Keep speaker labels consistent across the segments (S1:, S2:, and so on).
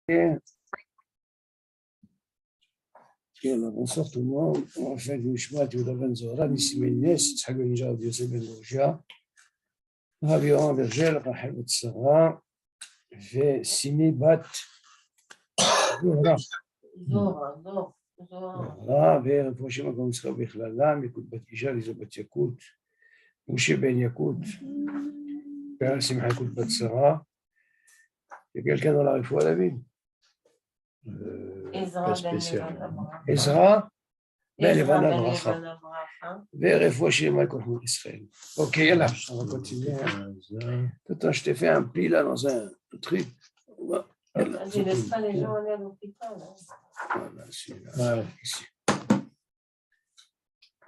S1: כן, bonsoir tout le monde. On va faire une Nishmat Yehuda ben Zohra, Nissim Enes, Yitzhak ben Nijad, Yosef ben Gougia, Rabbi Yoram Bergel, Rachel בת שרה, וסימי בת זוהרה, ורפואה שם גם יצחק בכללם, יקוד בת אישה, ליזו בת יקוד, משה בן יקוד, פרל שמחה יקוד בת שרה, quelqu'un dans la רפואה להבין? עזרא בן לבנה ברכה. ורפואה שלמה לכל חמוד ישראל. Ok, yalla, on va continuer. Attends, je t'ai fait un pli là dans un truc.
S2: Je ne laisse pas les gens aller à l'hôpital.
S1: Voilà, celui-là. Ici.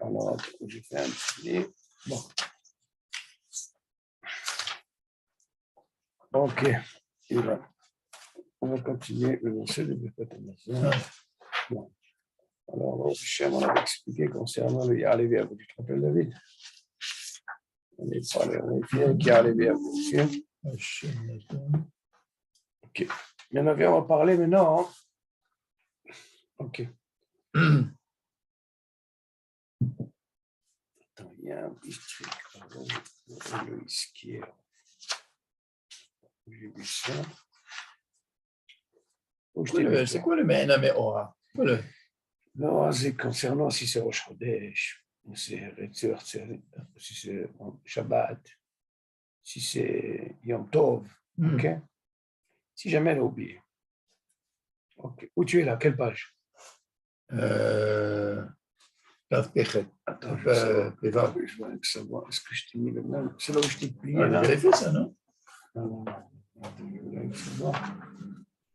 S1: Alors, j'ai fait un pli. Bon. Ok, et là, on va continuer le verset de Birkat Hamazon. Bon. Alors, on avait expliqué concernant le Ya'aleh V'Yavo. Tu te rappelles, David? On est parlé, on est fait qui Ya'aleh V'Yavo. Ok. Maintenant, on va parler maintenant. Ok. Attends, il y a un petit truc. Le isquier. J'ai vu ça.
S3: C'est quoi le Me'ena Me'ora?
S1: Non, c'est concernant si c'est Rosh Chodesh, c'est Retzor, si c'est Shabbat, si c'est Yom Tov, ok? Si jamais elle a oublié. Ok. Où tu es là? Quelle page?
S3: Tav Pechet.
S1: Attends, je veux savoir, est-ce que je t'ai mis le même? C'est là où je t'ai plié.
S3: On avait fait ça, non?
S1: Non. Il faut voir.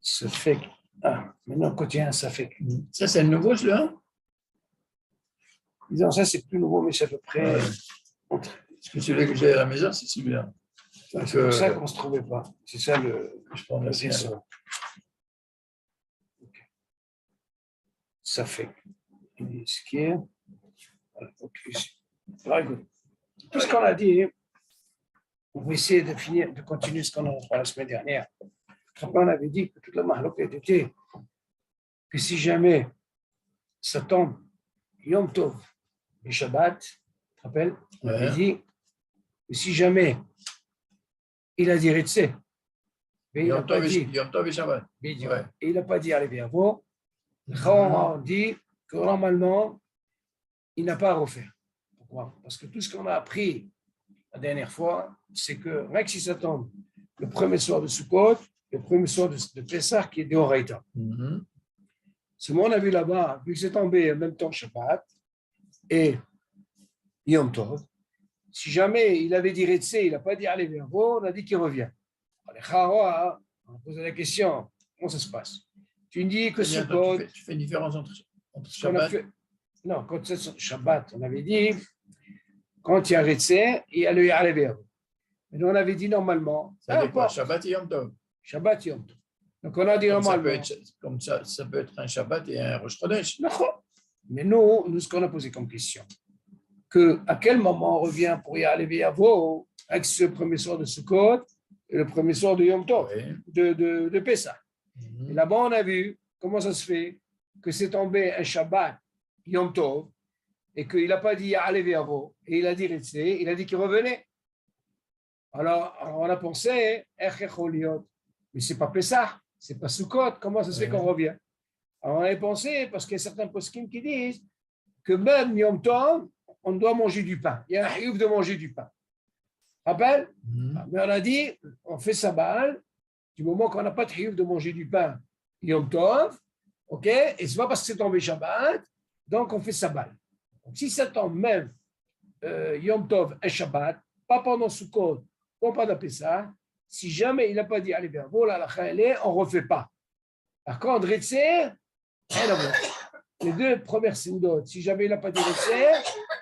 S1: Ça fait que... Ah, maintenant, quand il y a un ça fait que...
S3: Ça, c'est le nouveau, celui-là?
S1: Disons, ça, c'est plus nouveau, mais c'est à peu près...
S3: Parce que celui que j'ai à la maison, c'est celui-là.
S1: C'est pour ça qu'on ne se trouvait pas. C'est ça le...
S3: Je prends la sienne.
S1: Okay. Ça fait ce qui est... Okay. Tout ce qu'on a dit, on va essayer de finir, de continuer ce qu'on a fait la semaine dernière. Après, on avait dit que toute la mahloquette était que si jamais ça tombe Yom Tov et Shabbat, tu te rappelles? On avait dit que si jamais il a dit Retse, mais il n'a pas dit
S3: Yom Tov et Shabbat.
S1: et il n'a pas dit Ya'aleh V'Yavo, on dit que normalement, il n'a pas à refaire. Pourquoi? Parce que tout ce qu'on a appris la dernière fois, c'est que rien que si ça tombe le premier soir de Sukkot, le premier soir de Pessah qui est de Horaïta. Ce qu'on a vu là-bas, vu que c'est tombé en même temps Shabbat et Yom Tov, si jamais il avait dit Retse, il n'a pas dit Ya'aleh V'Yavo, on a dit qu'il revient. On a posé la question, comment ça se passe? Tu me dis que Sukkot...
S3: Tu fais une différence entre Shabbat...
S1: Non, quand c'est Shabbat, on avait dit, quand il y a Retse, il y a le Ya'aleh V'Yavo. Mais nous, on avait dit normalement...
S3: Ça dépend, Shabbat et Yom Tov.
S1: Shabbat Yom Tov. Donc, on a dit normalement...
S3: Ça peut être un Shabbat et un Rosh Chodesh.
S1: Mais nous, ce qu'on a posé comme question, à quel moment on revient pour Ya'aleh V'Yavo avec ce premier soir de Sukkot et le premier soir de Yom Tov, de Pessah. Et là-bas, on a vu comment ça se fait que c'est tombé un Shabbat Yom Tov et qu'il n'a pas dit Ya'aleh V'Yavo et il a dit Retse, il a dit qu'il revenait. Alors, on a pensé, mais c'est pas Pessah, c'est pas Sukkot, comment ça se fait qu'on revient? Alors, on avait pensé, parce qu'il y a certains poskim qui disent que même Yom Tov, on doit manger du pain. Il y a un hiouf de manger du pain. Rappelle? Mais on a dit, on fait Sabal, du moment qu'on n'a pas de hiouf de manger du pain, Yom Tov, ok? Et c'est pas parce que c'est tombé Shabbat, donc on fait Sabal. Donc, si ça tombe même Yom Tov et Shabbat, pas pendant Sukkot, pas pendant Pessah, si jamais il n'a pas dit allez bien, voilà, on ne refait pas. Par contre, Retse, les deux premières Seudot, si jamais il n'a pas dit Retse,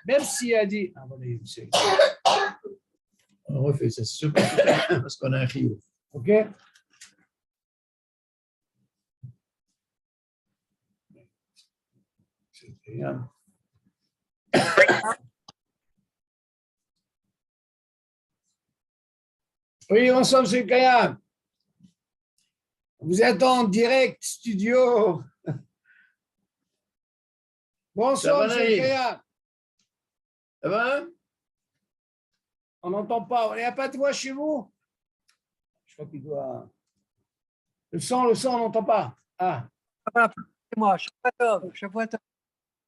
S1: même s'il a dit,
S3: on refait, c'est sûr, parce qu'on a un chiyuv.
S1: Ok? C'est bien. Oui, ensemble, c'est Kayam. Vous êtes en direct studio. Bonsoir,
S3: va,
S1: M.
S3: Naïm?
S1: Kaya.
S3: Ça va?
S1: On n'entend pas. Il n'y a pas de voix chez vous? Je crois qu'il doit. Le son, on n'entend pas. Ah.
S4: Moi, Shavuot Tov.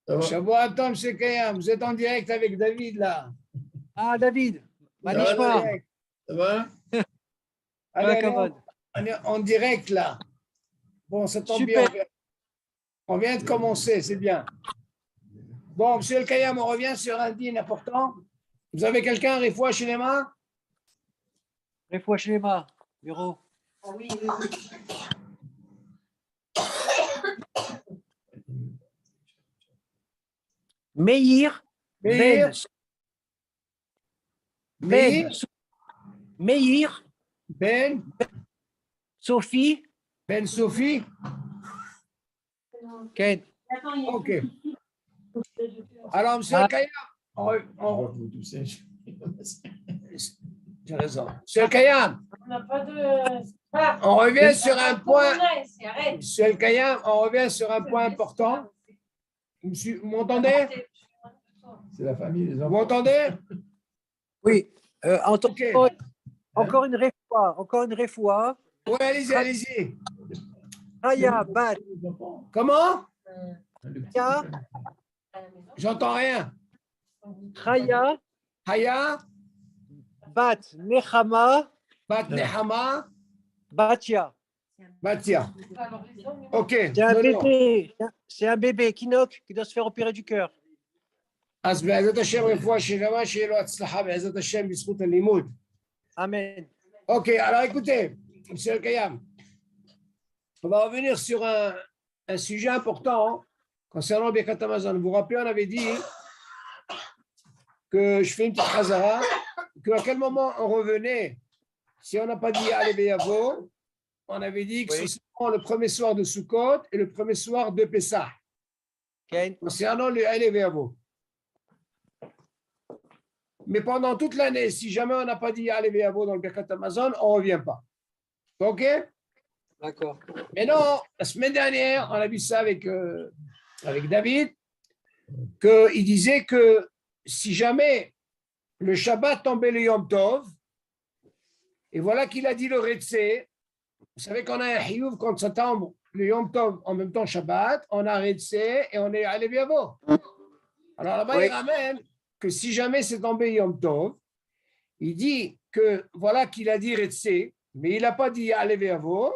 S3: Ça va?
S1: Shabbat Tov, M. Kaya. Vous êtes en direct avec David, là.
S4: Ah, David,
S3: va,
S4: Manishma,
S3: David? Ça va?
S1: Allez,
S4: Kavod.
S1: on est en direct, là. Bon, ça tombe
S4: Super.
S1: bien. On vient de commencer, c'est bien. Bon, M. El Kayam, on revient sur un dîner important. Vous avez quelqu'un, Refoua chez les mains?
S4: Refoua Shlema, bureau.
S2: Ah oui, oui, oui.
S4: Meir,
S1: Meir,
S4: Ben,
S1: Meir,
S4: Meir,
S1: Ben,
S4: Sophie,
S1: Ben Sophie.
S4: Ken.
S2: Attends, il y a
S1: OK.
S2: du cœur.
S1: Alors, M.
S4: Ah.
S1: El Kayam,
S3: Vous toussez.
S1: j'ai raison. M. El Kayam,
S2: On n'a pas de. Ah,
S1: on revient sur un point.
S2: Arrête.
S1: M. El Kayam, on revient sur un point important. Vous m'entendez?
S3: C'est la famille, les
S1: Vous
S3: enfants.
S1: m'entendez?
S4: Oui,
S1: OK.
S4: encore une refoua.
S1: Oui, allez-y, allez-y.
S4: Raya, Bat,
S3: Les enfants.
S1: Comment?
S3: Le petit,
S4: Ya.
S1: J'entends rien.
S4: Raya,
S1: Haya,
S4: Bat, Nechama,
S1: Bat Nehama,
S4: Batia.
S1: Batia. OK.
S4: C'est un
S1: Non, non.
S4: bébé, c'est un bébé, Kinok, qui doit se faire opérer du cœur.
S1: אז בעזרת השם רפואה שלמה, שיהיה לו הצלחה בעזרת השם בזכות הלימוד.
S4: Amen.
S1: Ok, alors écoutez, M. Kayam, on va revenir sur un sujet important concernant Birkat Hamazon. Vous vous rappelez, on avait dit que je fais une petite chazara, qu'à quel moment on revenait, si on n'a pas dit Allez Beyavo, on avait dit que
S4: Oui.
S1: c'est seulement le premier soir de Sukkot et le premier soir de Pessah,
S4: Ken.
S1: concernant le Allez Beyavo. Mais pendant toute l'année, si jamais on n'a pas dit Allez Beyavo dans le Birkat Hamazon, on ne revient pas. Ok?
S4: D'accord.
S1: Mais non, la semaine dernière, on a vu ça avec David, qu'il disait que si jamais le Shabbat tombait le Yom Tov, et voilà qu'il a dit le Retsé, vous savez qu'on a un Hiyuv quand ça tombe le Yom Tov en même temps Shabbat, on a Retsé et on est allé Biavo. Alors là-bas,
S4: Oui.
S1: il ramène que si jamais c'est tombé Yom Tov, il dit que voilà qu'il a dit Retsé, mais il n'a pas dit allé Biavo.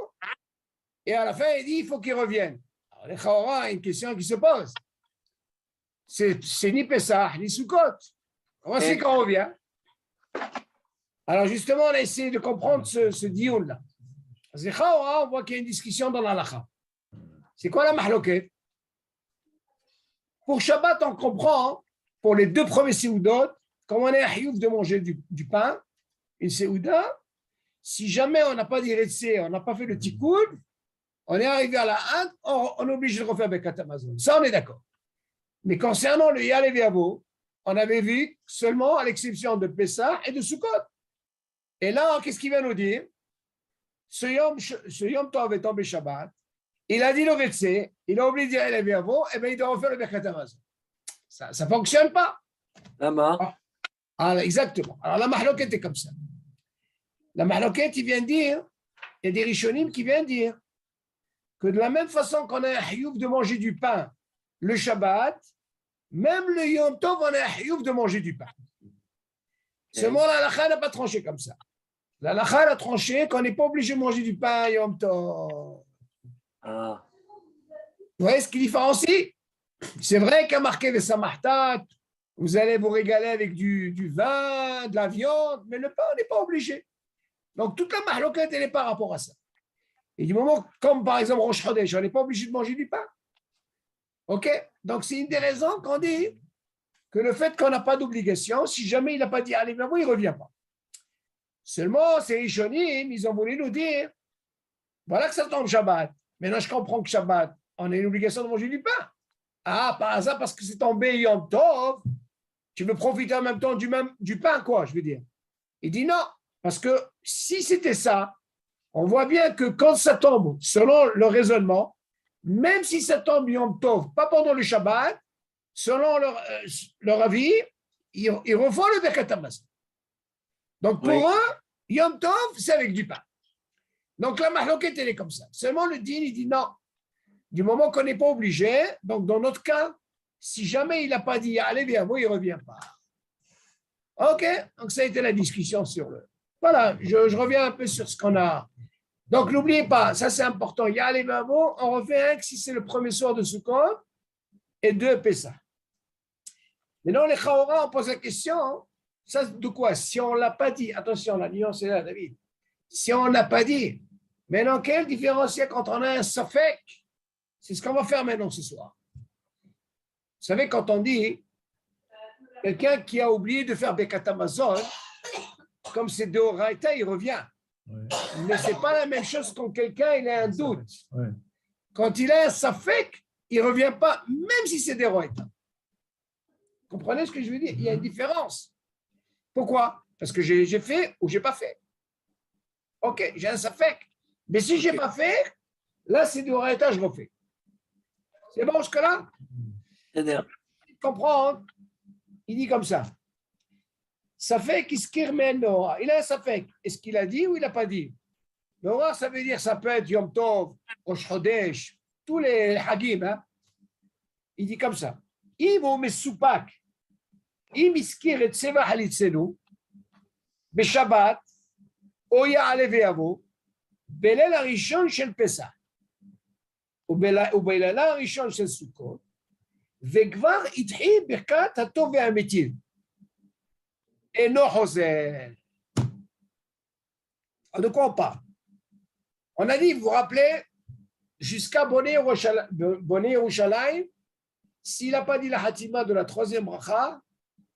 S1: Et à la fin, il dit il faut qu'il revienne. Alors, les Chaora, une question qui se pose. C'est ni Pessah, ni Sukkot. On sait qu'on revient. Alors, justement, on a essayé de comprendre ce dioun-là. Parce que les Chaora, on voit qu'il y a une discussion dans l'Alacha. C'est quoi la mahloket? Pour Shabbat, on comprend, pour les deux premiers séoudot, comme on est à Hiyuv de manger du pain, une séouda, si jamais on n'a pas dit Retsé, on n'a pas fait le tikkun, on est arrivé à la Hâte, on est obligé de refaire Birkat Hamazon. Ça, on est d'accord. Mais concernant le Yale Viavo, on avait vu seulement à l'exception de Pessah et de Sukkot. Et là, qu'est-ce qu'il vient nous dire? Ce Yom Tov est tombé Shabbat, il a dit le Retsé, il a oublié de dire Yale Viavo, et bien il doit refaire le Birkat Hamazon. Ça ne fonctionne pas.
S4: Lama.
S1: Alors, exactement. Alors la mahloket est comme ça. La mahloket, il vient dire, il y a des rishonim qui viennent dire que de la même façon qu'on a un hiyuv de manger du pain le Shabbat, même le Yom Tov, on a un hiyuv de manger du pain. Seulement, la halakha n'a pas tranché comme ça. La halakha a tranché qu'on n'est pas obligé de manger du pain Yom Tov.
S4: Ah.
S1: Vous voyez ce qui différencie? C'est vrai qu'à marquer les samahtat, vous allez vous régaler avec du vin, de la viande, mais le pain, on n'est pas obligé. Donc, toute la mahloket, elle est par rapport à ça. Et du moment, comme par exemple Rosh Chodesh, on n'est pas obligé de manger du pain. OK? Donc, c'est une des raisons qu'on dit que le fait qu'on n'a pas d'obligation, si jamais il n'a pas dit allez, ben, il ne revient pas. Seulement, ces Rishonim, ils ont voulu nous dire voilà que ça tombe Shabbat. Maintenant, je comprends que Shabbat, on a une obligation de manger du pain. Ah, par hasard, parce que c'est tombé Yom Tov, tu veux profiter en même temps du pain, quoi, je veux dire. Il dit non, parce que si c'était ça, On voit bien que quand ça tombe, selon le raisonnement, même si ça tombe Yom Tov, pas pendant le Shabbat, selon leur avis, ils refont le Birkat Hamazon. Donc pour eux, Yom Tov, c'est avec du pain. Donc la mahloket, elle est comme ça. Seulement le din, il dit non. Du moment qu'on n'est pas obligé, donc dans notre cas, si jamais il n'a pas dit allez bien, vous, il ne revient pas. OK, donc ça a été la discussion sur le. Voilà, je reviens un peu sur ce qu'on a. Donc n'oubliez pas, ça c'est important. Il y a les mamans, on refait un si c'est le premier soir de Sukkot et 2 Pessah. Maintenant, les Chaora, on pose la question, ça de quoi? Si on ne l'a pas dit, attention, la nuance est là, David. Si on ne l'a pas dit, maintenant, quelle différence il y a quand on a un safek? C'est ce qu'on va faire maintenant ce soir. Vous savez, quand on dit quelqu'un qui a oublié de faire Birkat Hamazon, comme c'est de Oraita, il revient. Ouais. Mais ce n'est pas la même chose quand quelqu'un il a un doute. Ouais. Quand il a un safek, il ne revient pas, même si c'est de Oraita. Vous comprenez ce que je veux dire? Il y a une différence. Pourquoi? Parce que j'ai fait ou je n'ai pas fait. OK, j'ai un safek. Mais si je n'ai pas fait, là, c'est de Oraita, je refais. C'est bon jusque-là? C'est-à-dire? Comprendre. Il dit comme ça. Safek iskir menora. Il a un safek. Est-ce qu'il a dit ou il n'a pas dit? Nora, ça veut dire ça peut être Yom Tov, Rosh Chodesh, tous les hagim. Hein? Il dit comme ça. Im ou mesupak, im iskir et seva halitzenu, beshabbat, oya aleveavo, belel arishon shel Pesach, ou belel arishon shel Sukkot, וכבר התחיל ברכת הטוב והמיטיב. אינו חוזר. De quoi on parle? On a dit, vous vous rappelez, jusqu'à Bonnet Yerushalayim, s'il n'a pas dit la Hatima de la 3e bracha,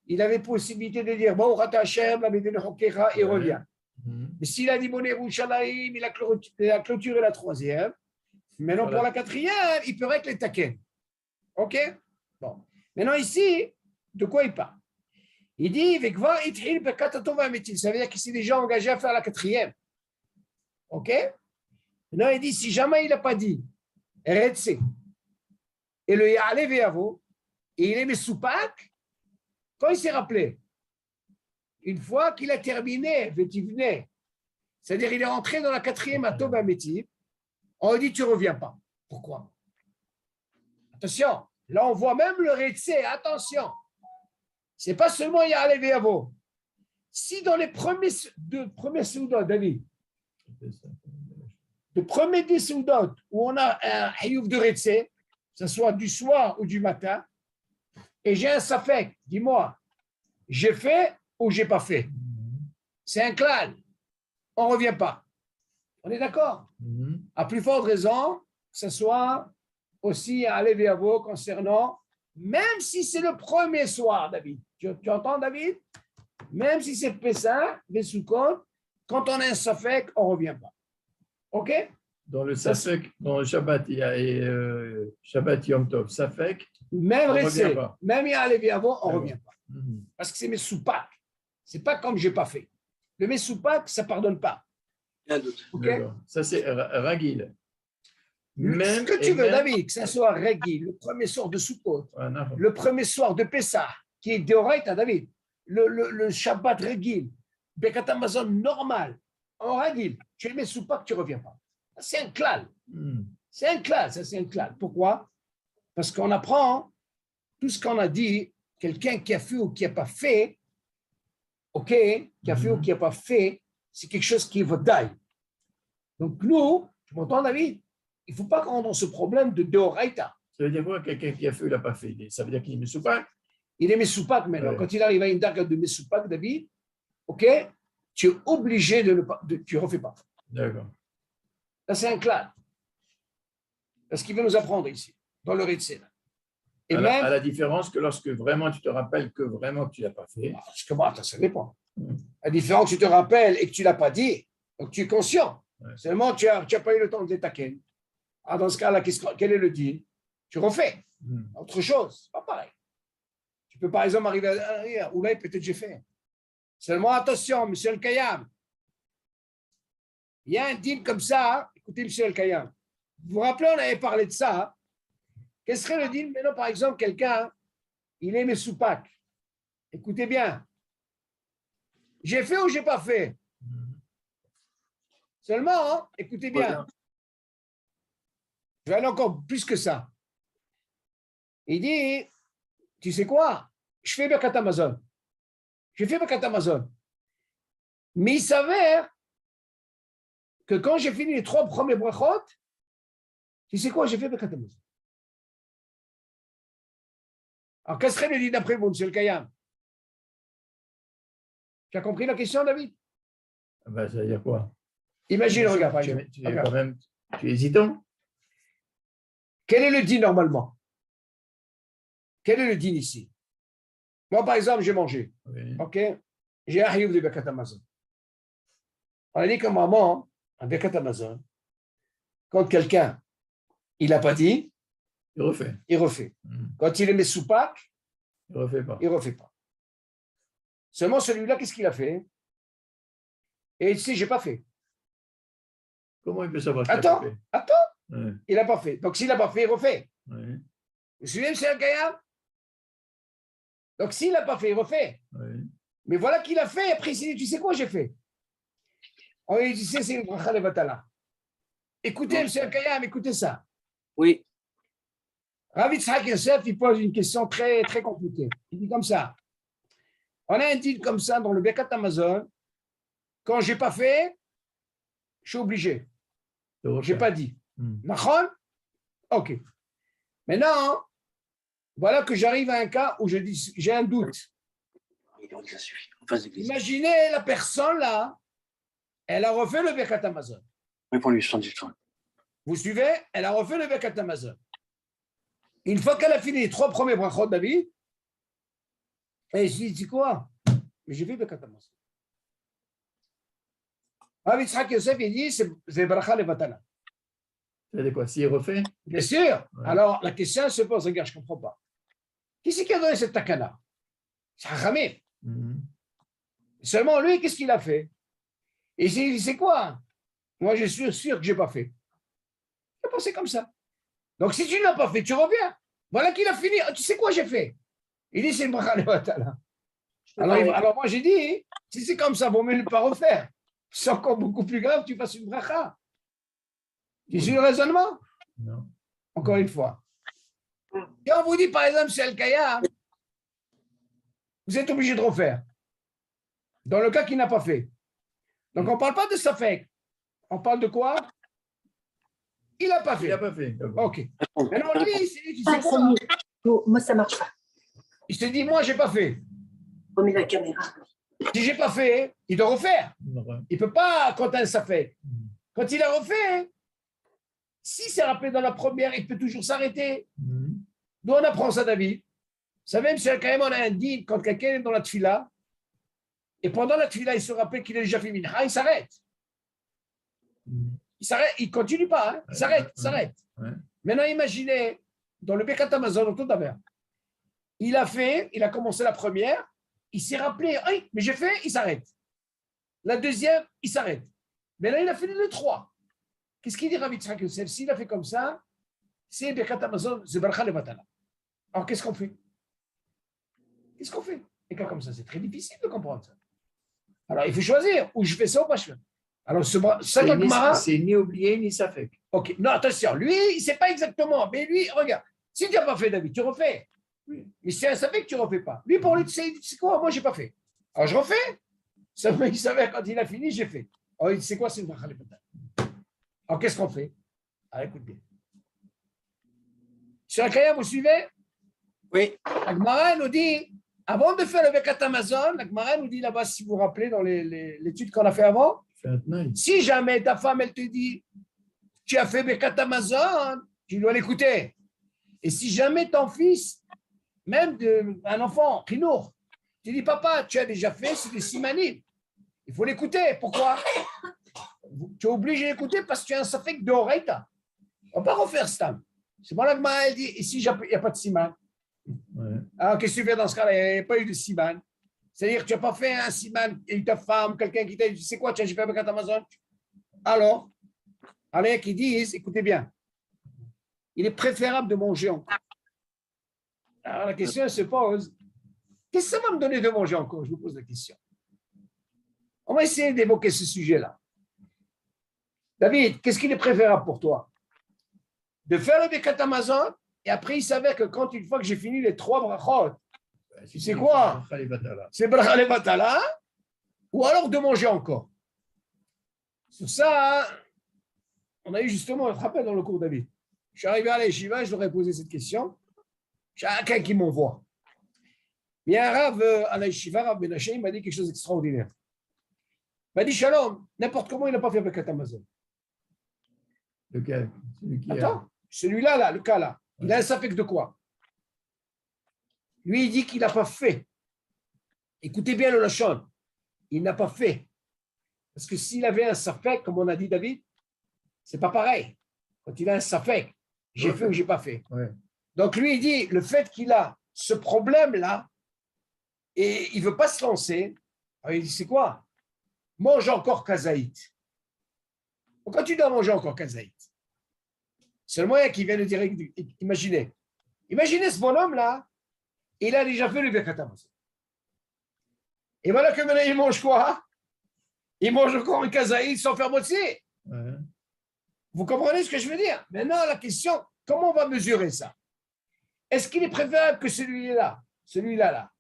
S1: il avait possibilité de dire bon, Hashem, la Médine Hokecha, et revient. Mais s'il a dit Bonnet Yerushalayim, il a clôturé la 3e. Maintenant, pour la 4e, il peut régler taken. OK? Bon. Maintenant, ici, de quoi il parle? Il dit, ça veut dire qu'il s'est déjà engagé à faire la 4e. OK? Maintenant, il dit, si jamais il n'a pas dit, Retse, et le Ya'ale Ve'avo, et il est Mesoupak, quand il s'est rappelé, une fois qu'il a terminé, Vetivne, c'est-à-dire il est rentré dans la 4e à Tov Ametiv, on lui dit, tu ne reviens pas. Pourquoi? Attention. Là, on voit même le Retse, attention. Ce n'est pas seulement Ya'ale Ve'avo. Si dans les premiers Seudot, David, le premier des Seudot où on a un Hayouf de Retse, que ce soit du soir ou du matin, et j'ai un Safek, dis-moi, j'ai fait ou j'ai pas fait? C'est un klal. On ne revient pas. On est d'accord? À plus forte raison, que ce soit aussi à Aleviavo concernant, même si c'est le premier soir, David. Tu entends, David? Même si c'est Pessah, les Sukkot, quand on a un Safek, on ne revient pas. OK?
S3: Dans le Safek, dans le Shabbat, il y a Shabbat Yom Tov, Safek,
S1: même
S3: Retsé,
S1: même il y a Aleviavo, on ne revient pas. Parce que c'est mes soupak. Ce n'est pas comme je n'ai pas fait. Le mes soupak, ça ne pardonne pas.
S3: Okay? Ça, c'est Ragil.
S1: Ce que tu veux, David, que ce soit Ragil, le premier soir de Sukkot, le premier soir de Pessah, qui est Deoraita, David, le Shabbat Ragil, Birkat Hamazon normal, en Ragil, tu le mets soupak, tu ne reviens pas. C'est un klal. C'est un klal, ça c'est un klal. Pourquoi? Parce qu'on apprend tout ce qu'on a dit, quelqu'un qui a fait ou qui n'a pas fait, OK, qui a fait ou qui n'a pas fait, c'est quelque chose qui est vodaï. Donc nous, tu m'entends David? Il ne faut pas qu'on rentre dans ce problème de Deoraita.
S3: Ça veut dire quoi, quelqu'un qui a fait ou n'a pas fait? Ça veut dire qu'il est Mesoupak?
S1: Il est Mesoupak maintenant. Ouais. Quand il arrive à une darga de Mesoupak, David, OK, tu es obligé de ne pas, tu ne refais pas.
S3: D'accord.
S1: Là, c'est un clan. Parce qu'il veut nous apprendre ici, dans le Ritzé.
S3: Et même, à la différence que lorsque vraiment tu te rappelles que vraiment tu ne l'as pas fait.
S1: Parce que ça dépend. La différence que tu te rappelles et que tu ne l'as pas dit, donc tu es conscient. Ouais. Seulement, tu n'as pas eu le temps de détaquer. Ah, dans ce cas-là, quel est le deal? Tu refais. Autre chose, pas pareil. Tu peux par exemple arriver à dire, ou là, peut-être j'ai fait. Seulement, attention, monsieur le Kayam. Il y a un deal comme ça. Écoutez, monsieur El-Kayam. Vous vous rappelez, on avait parlé de ça. Quel serait le deal? Maintenant, par exemple, quelqu'un, il est mes soupacs. Écoutez bien. J'ai fait ou j'ai pas fait? Seulement, hein, écoutez bien. Je vais aller encore plus que ça. Il dit, tu sais quoi? Je fais Birkat Amazon. J'ai fait Birkat Amazon. Mais il s'avère que quand j'ai fini les 3 premiers brachot, tu sais quoi? J'ai fait Birkat Amazon. Alors, qu'est-ce serait le dit d'après vous, monsieur le Kayam? Tu as compris la question, David?
S3: Ben, ça veut dire quoi?
S1: Imagine, regarde, par
S3: Tu
S1: exemple.
S3: es quand même, tu es hésitant.
S1: Quel est le din normalement? Quel est le din ici? Moi, par exemple, j'ai mangé.
S3: Oui.
S1: OK? J'ai un hiyuv de Birkat Amazon. On a dit que maman, un Birkat Amazon, quand quelqu'un, il n'a pas dit,
S3: Il refait.
S1: il refait. Quand il est mes soupacs,
S3: Il refait pas.
S1: il ne refait pas. Seulement celui-là, qu'est-ce qu'il a fait? Et il dit, je n'ai pas fait.
S3: Comment il peut savoir qu'il a
S1: Attends,
S3: pas fait?
S1: attends,
S3: Ouais,
S1: il n'a pas fait. Donc s'il n'a pas fait, il refait.
S3: ouais,
S1: Vous vous souvenez, M. Al-Kayam? Donc s'il n'a pas fait, il refait.
S3: ouais.
S1: Mais voilà qu'il a fait, après il s'est dit, tu sais quoi, j'ai fait? On lui dit, c'est une bracha levatala. Écoutez, M. Al-Kayam, écoutez ça.
S5: Oui.
S1: Rav Yitzhak Yosef, il pose une question très, très compliquée. Il dit comme ça. On a un deal comme ça dans le Birkat Amazon. Quand je n'ai pas fait, je suis obligé.
S3: De
S1: Je
S3: refaire.
S1: n'ai pas dit.
S3: Hmm.
S1: Nachon? OK. Maintenant, voilà que j'arrive à un cas où je dis, j'ai un doute.
S5: Ça suffit. En face d'église.
S1: Imaginez la personne là, elle a refait le Birkat Amazon.
S5: Réponds-lui, 70 francs.
S1: Vous suivez? Elle a refait le Birkat Amazon. Une fois qu'elle a fini les 3 premiers brachot, David, et je lui dis quoi? Mais j'ai fait Birkat Amazon. Rav Yitzhak Yosef, il dit, c'est bracha levatala.
S3: C'est quoi? S'il refait?
S1: Bien sûr.
S3: Ouais.
S1: Alors, la question se pose, regarde, je ne comprends pas. Qui c'est qui a donné cette takana? C'est Hachamim.
S3: Mhm.
S1: Seulement, lui, qu'est-ce qu'il a fait? Et il dit, c'est quoi? Moi, je suis sûr que je n'ai pas fait. Il a pensé comme ça. Donc, si tu ne l'as pas fait, tu reviens. Voilà qu'il a fini. Ah, tu sais quoi j'ai fait? Il dit, c'est une bracha levatala. Alors, moi, j'ai dit, si c'est comme ça, vaut mieux ne pas refaire. C'est encore beaucoup plus grave, tu fasses une bracha. Tu suis le raisonnement?
S3: Non.
S1: Encore une fois. Et on vous dit, par exemple, chez Al-Kaya, vous êtes obligé de refaire. Dans le cas qu'il n'a pas fait. Donc, on ne parle pas de Safek. On parle de quoi? Il n'a pas
S3: Il
S1: fait.
S3: n'a pas fait. D'accord.
S1: OK. Maintenant, lui, il s'est dit, tu sais
S2: Ah, ça
S1: quoi?
S2: me- Moi, ça marche pas.
S1: Il s'est dit, moi, je n'ai pas fait.
S2: Remets la caméra.
S1: Si je n'ai pas fait, il doit refaire.
S3: Ouais.
S1: Il ne peut pas quand un Safek.
S3: Mhm.
S1: Quand il a refait, s'il s'est rappelé dans la première, il peut toujours s'arrêter.
S3: Mhm.
S1: Nous, on apprend ça, David. Vous savez, M. Quand même, on a un deal quand quelqu'un est dans la tfila, et pendant la tfila, il se rappelle qu'il a déjà fait minha, il s'arrête.
S3: Mhm.
S1: Il s'arrête, il ne continue pas, hein. Il s'arrête, il s'arrête.
S3: Ouais.
S1: Maintenant, imaginez, dans le Birkat Amazon, au tout d'abord, il a commencé la première, il s'est rappelé, hey, mais j'ai fait, il s'arrête. La deuxième, il s'arrête. Mais là, il a fini le 3. Qu'est-ce qu'il dit, Rav Yitzhak Yosef? S'il a fait comme ça, c'est Birkat Amazon, c'est bracha levatala. Alors, qu'est-ce qu'on fait? Qu'est-ce qu'on fait? Et cas comme ça, c'est très difficile de comprendre ça. Alors, il faut choisir, ou je fais ça ou pas je fais. Alors, ça, la Gemara,
S3: C'est ni oublié ni Safek.
S1: OK. Non, attention, lui, il ne sait pas exactement. Mais lui, regarde, si tu n'as pas fait, David, tu refais. Oui. Mais c'est un savait que tu ne refais pas. Lui, pour lui, tu sais quoi? Moi, je n'ai pas fait. Alors, je refais. Ça, il savait quand il a fini, j'ai fait. Alors, il dit, c'est quoi? C'est une bracha levatala. Alors, qu'est-ce qu'on fait? Alors, écoute bien. Sur la Kaya, vous suivez?
S5: Oui.
S1: La Gemara nous dit, avant de faire le Birkat Amazon, la Gemara nous dit là-bas, si vous vous rappelez, dans l'étude qu'on a fait avant,
S3: Fais un tenaille.
S1: si jamais ta femme, elle te dit, tu as fait Birkat Amazon, tu dois l'écouter. Et si jamais ton fils, même un enfant, Khinour, tu dis, papa, tu as déjà fait, c'est des simanim. Il faut l'écouter. Pourquoi? Tu es obligé d'écouter parce que tu as un safek d'oreita. On ne va pas refaire ça. C'est bon, la Gemara, elle dit, et si il n'y a pas de siman?
S3: Ouais.
S1: Alors, qu'est-ce que tu fais dans ce cas-là? Il n'y a pas eu de siman. C'est-à-dire que tu n'as pas fait un siman et ta femme, quelqu'un qui t'a dit, tu sais quoi, tu as fait Birkat Amazon? Alors, il y en a qui disent, écoutez bien, il est préférable de manger encore. Alors la question se pose, qu'est-ce que ça va me donner de manger encore? Je vous pose la question. On va essayer d'évoquer ce sujet-là. David, qu'est-ce qu'il est préférable pour toi? De faire le Birkat Hamazon, et après il s'avère que quand une fois que j'ai fini les 3 brachot, tu sais quoi? C'est bracha levatala, ou alors de manger encore. Sur ça, on a eu justement un rappel dans le cours David. Je suis arrivé à la yeshiva, je leur ai posé cette question. Chacun qui m'envoie. Mais un Rav à la yeshiva, Rav Menachem, il m'a dit quelque chose d'extraordinaire. Il m'a dit, Shalom, n'importe comment, il n'a pas fait Birkat Hamazon.
S3: Lequel?
S1: Attends, celui-là, là, le cas là, il a un safek de quoi? Lui, il dit qu'il n'a pas fait. Écoutez bien le lachon. Il n'a pas fait. Parce que s'il avait un safek, comme on a dit David, c'est pas pareil. Quand il a un safek, j'ai fait ou j'ai pas fait.
S3: Ouais.
S1: Donc lui, il dit, le fait qu'il a ce problème-là, et il ne veut pas se lancer, alors il dit, c'est quoi? Mange encore kazaït. Pourquoi tu dois manger encore kazaït? C'est le moyen qui vient de dire, imaginez ce bonhomme-là, il a déjà fait le Birkat Hamazon. Et voilà que maintenant, il mange quoi? Il mange encore un kazaït sans faire moitié.
S3: Ouais.
S1: Vous comprenez ce que je veux dire? Maintenant, la question, comment on va mesurer ça? Est-ce qu'il est préférable que celui-là, là,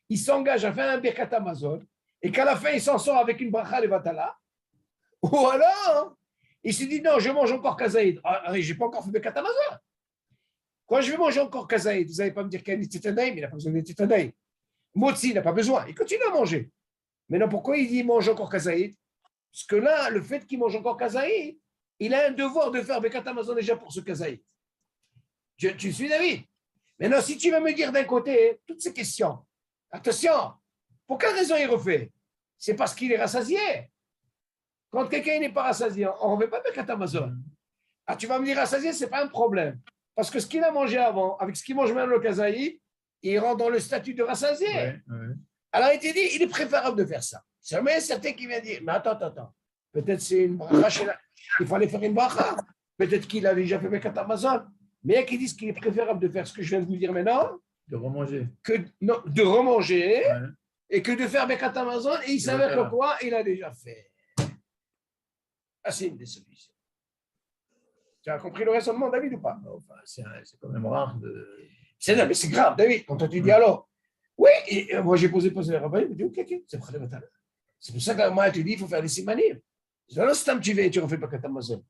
S1: il s'engage à faire un Birkat Hamazon et qu'à la fin, il s'en sort avec une bracha levatala? Ou alors, il se dit, non, je mange encore kazaïd. Ah, je n'ai pas encore fait Birkat Hamazon. Quand je vais manger encore kazaïd, vous n'allez pas me dire qu'il y a un Titanaïm, il n'a pas besoin de Titanaïm. Motzi, il n'a pas besoin. Il continue à manger. Maintenant, pourquoi il dit il mange encore kazaïd? Parce que là, le fait qu'il mange encore kazaïd, il a un devoir de faire Birkat Hamazon déjà pour ce kazaïd. Tu suis, David? Maintenant, si tu vas me dire d'un côté toutes ces questions, attention, pour quelle raison il refait? C'est parce qu'il est rassasié. Quand quelqu'un n'est pas rassasié, on ne refait pas Birkat Hamazon. Ah, tu vas me dire rassasié, ce n'est pas un problème. Parce que ce qu'il a mangé avant, avec ce qu'il mange maintenant le kazaïd, il rentre dans le statut de rassasié.
S3: Ouais, ouais.
S1: Alors, il était dit, il est préférable de faire ça. Seulement, il y a certains qui viennent dire, mais attends. Peut-être c'est une bracha, il fallait faire une bracha. Peut-être qu'il a déjà fait Birkat Hamazon. Mais il y a qui disent qu'il est préférable de faire ce que je viens de vous dire maintenant,
S3: De remanger.
S1: de remanger
S3: Ouais.
S1: et que de faire Birkat Hamazon. Et il s'avère que quoi? Il a déjà fait. Ah, c'est une des solutions. Tu as compris le raisonnement, David, ou pas?
S3: Enfin, c'est quand même rare de.
S1: Mais c'est grave, David. Quand on te dit alors, oui, et moi j'ai posé le rabbin, il me dit, ok, c'est pour ça. C'est pour ça que moi, tu dis, il faut faire des simanim. Dans l'instant, tu vas et tu refais Birkat Hamazon.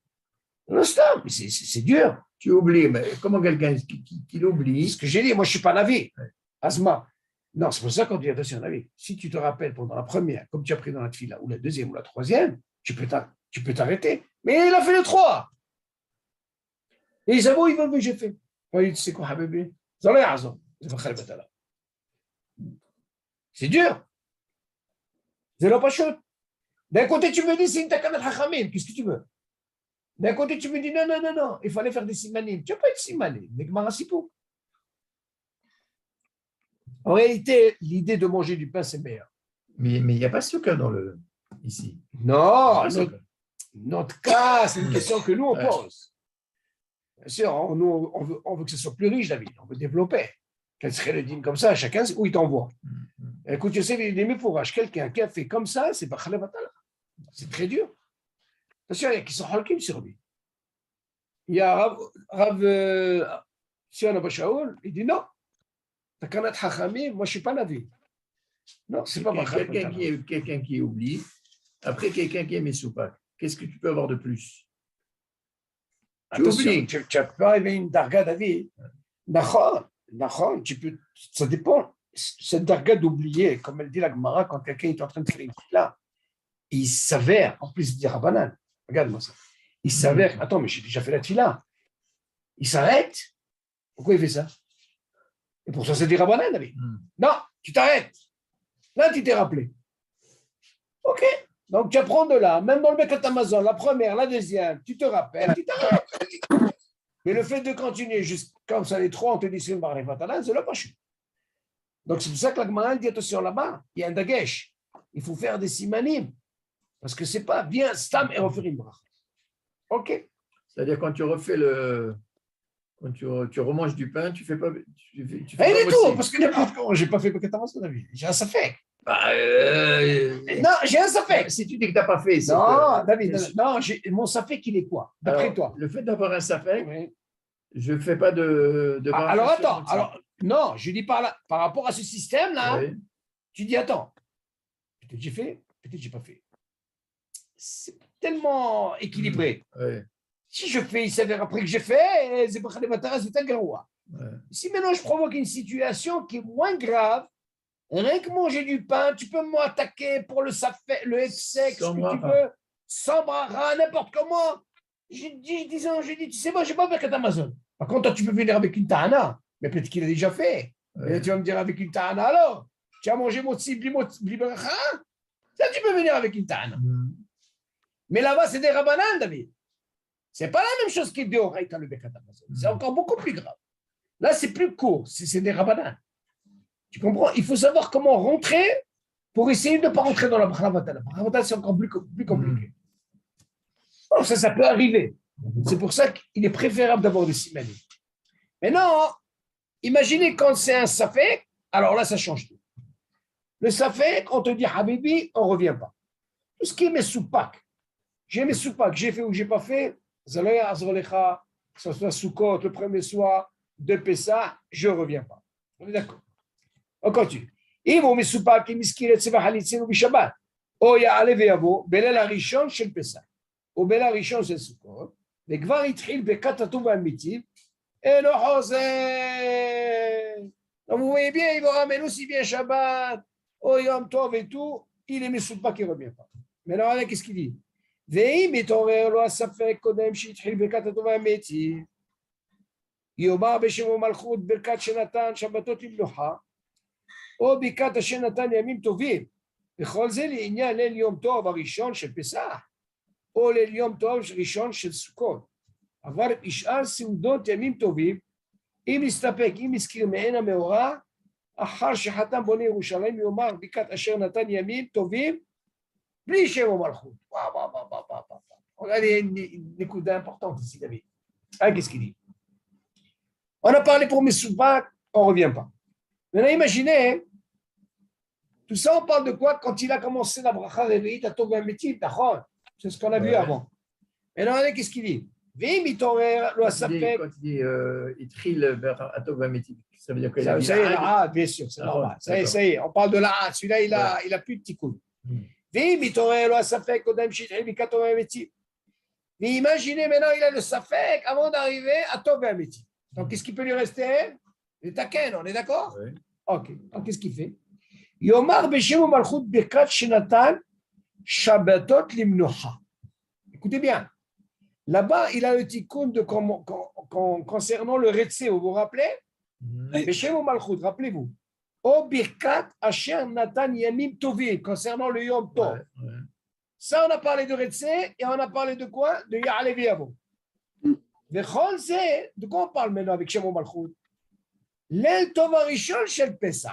S1: Dans l'instant, mais c'est dur.
S3: Tu oublies, mais comment quelqu'un qui l'oublie?
S1: Ce que j'ai dit, moi je ne suis pas navi.
S3: Ouais.
S1: Asma. Non, c'est pour ça qu'on dit attention, navi. Si tu te rappelles pendant la première, comme tu as pris dans la tefila, ou la deuxième ou la troisième, tu peux t'arrêter. Mais il a fait le 3. Et ils avouent, ils veulent, mais j'ai fait. Moi, il dit, c'est quoi, Habibi? C'est dur. C'est pas chaud. D'un côté, tu me dis, c'est une takanat hachamim. Qu'est-ce que tu veux? D'un côté, tu me dis, non, il fallait faire des simanim. Tu n'as pas de simanim, mais Gmarasipou. En réalité, l'idée de manger du pain, c'est meilleur.
S3: Mais il n'y a pas ce cas ici.
S1: Non, notre cas, c'est une question que nous, on
S3: Ouais.
S1: pose. Bien sûr, nous, on veut que ce soit plus riche, David. On veut développer. Quel serait le dîme comme ça? Chacun, où il t'envoie. Écoute, je sais, il est mis pour quelqu'un qui a fait comme ça, c'est pas Khalevatala. C'est très dur. Attention, il y a qui sont halkim sur lui. Il y a Rav Sion Abba Shaul, il dit non. Takanat Hachamim, moi je ne suis pas navi. Non, c'est pas
S3: Quelqu'un qui oublie, après quelqu'un qui est Messoupak. Qu'est-ce que tu peux avoir de plus?
S1: Attention, tu peux arriver une darga David. Nachon, tu peux, ça dépend. Cette darga d'oublier, comme elle dit la Gemara, quand quelqu'un est en train de faire une là, il s'avère, en plus de dire Rabanan, regarde-moi ça, il s'avère, attends, mais j'ai déjà fait la tefila. Il s'arrête. Pourquoi il fait ça? Et pour ça, c'est dire Rabanan, David. Non, tu t'arrêtes. Là, tu t'es rappelé. OK. Donc, tu apprends de là, même dans le Birkat Hamazon, la première, la deuxième, tu te rappelles, tu t'arrêtes. Mais le fait de continuer juste comme ça, les 3, on te dit c'est une barre c'est le pas chou. Donc, c'est pour ça que la Gemara dit attention là-bas, il y a un dagesh. Il faut faire des simanim. Parce que c'est pas viens stam et refaire une bracha. Ok.
S3: C'est-à-dire quand tu refais quand tu remanges du pain, tu fais pas. Tu
S1: Rien
S3: fais
S1: du
S3: pas
S1: tout,
S3: aussi.
S1: parce que n'importe comment, j'ai pas fait Birkat Hamazon dans la vie. J'ai un safek.
S3: Bah,
S1: Non, j'ai un safek.
S3: si tu dis que tu n'as pas fait, c'est
S1: Non,
S3: que-
S1: David, non, mon safek, il est quoi, d'après
S3: Alors,
S1: toi?
S3: le fait d'avoir un safek,
S1: Oui.
S3: je ne fais pas de bracha
S1: Alors
S3: sur
S1: attends,
S3: mon safek.
S1: alors, non, je dis par rapport à ce système-là,
S3: Oui.
S1: tu dis attends, peut-être j'ai fait, peut-être j'ai pas fait. C'est tellement équilibré.
S3: Oui.
S1: Si je fais, il s'avère après que j'ai fait, c'est pas c'est un garoua.
S3: Ouais.
S1: Si maintenant je provoque une situation qui est moins grave, rien que manger du pain, tu peux m'attaquer pour le safek, le hefsek, ce
S3: Sans
S1: que tu
S3: bracha.
S1: veux, sans bracha, n'importe comment. J'ai dit, tu sais, moi, je n'ai pas fait Amazon. Par contre, toi, tu peux venir avec une tahana, mais peut-être qu'il a déjà fait.
S3: Ouais.
S1: Et tu vas me dire avec une tahana alors. Tu as mangé motzi, bli bracha. Ça, tu peux venir avec une tahana. Mais là-bas, c'est des rabanan, David. C'est pas la même chose que des oraïta le Birkat Hamazon. C'est encore beaucoup plus grave. Là, c'est plus court. C'est des rabanan. Tu comprends? Il faut savoir comment rentrer pour essayer de ne pas rentrer dans la bracha. La bracha, c'est encore plus compliqué. Alors, ça peut arriver. C'est pour ça qu'il est préférable d'avoir des simanim. Maintenant, imaginez quand c'est un safek, alors là, ça change tout. Le safek, on te dit Habibi, on ne revient pas. Tout ce qui est mes soupak, j'ai mes soupak, j'ai fait ou j'ai pas fait, Zaloya Azrolecha, que ce soit Sukkot, le premier soir de Pessah, je ne reviens pas. On est d'accord. On continue. אם הוא מסופק עם הזכיר את צבח הליצינו בשבת, או יעלה ויבוא בליל הראשון של פסח, או בליל הראשון של סוכות, וכבר התחיל ברכת הטוב והאמיתי, אינו חוזר. Donc vous voyez bien, il va ramener aussi bien Shabbat, au Yom Tov et tout, il est מסופק, il ne revient pas. Mais alors, qu'est-ce qu'il dit? ואם מתעורר לו הספק קודם שהתחיל ברכת הטוב והאמיתי, יאמר בשם ומלכות ברכת שנתן שבתות למנוחה, או ברכת אשר נתן ימים טובים, וכל זה לעניין ליל יום טוב הראשון של פסח, או ליל יום טוב ראשון של סוכות. אבל בשאר סעודות ימים טובים, אם נסתפק, אם הזכיר מעין המאורע, אחר שחתם בונה ירושלים יאמר ברכת אשר נתן ימים טובים, בלי שם ומלכות. וואו, וואו, וואו, וואו, וואו. Regardez une nekuda importante ici, David. Ah, qu'est-ce qu'il dit? On a parlé pour Messoubak, on ne revient pas. Maintenant, imaginez, tout ça, on parle de quoi? Quand il a commencé la bracha réveillite à Tov Hametiv, c'est ce qu'on a vu avant. Maintenant, regardez, qu'est-ce qu'il dit? Vim itorer lo asapek.
S3: Quand il dit Itril vers Atov Hametiv, ça veut dire qu'il a
S1: Ça y est, ah, bien sûr, c'est normal. Ça y est, on parle de la celui-là, il a plus de tikkun. Vim itorer lo asapek kodem shitri bikat Tov Hametiv. Mais imaginez maintenant, il a le safek avant d'arriver à Tov Hametiv. Donc, qu'est-ce qui peut lui rester? Le taken, on est d'accord?
S3: Oui.
S1: Ok, donc qu'est-ce qu'il fait? Yomar Beshem Malchut Birkat Shenatan Shabbatot Limnocha. Écoutez bien, là-bas, il a le tikkun concernant le Retsé, vous vous rappelez? Beshem Malchut, rappelez-vous. O Birkat Asher Natan Yamim Tovim, concernant le Yom Tov. Ça, on a parlé de Retsé et on a parlé de quoi? De Ya'ale V'yavo. Vechol Zeh, de quoi on parle maintenant avec Shem Malchut? Leil Tov Arishon Shel Pesach.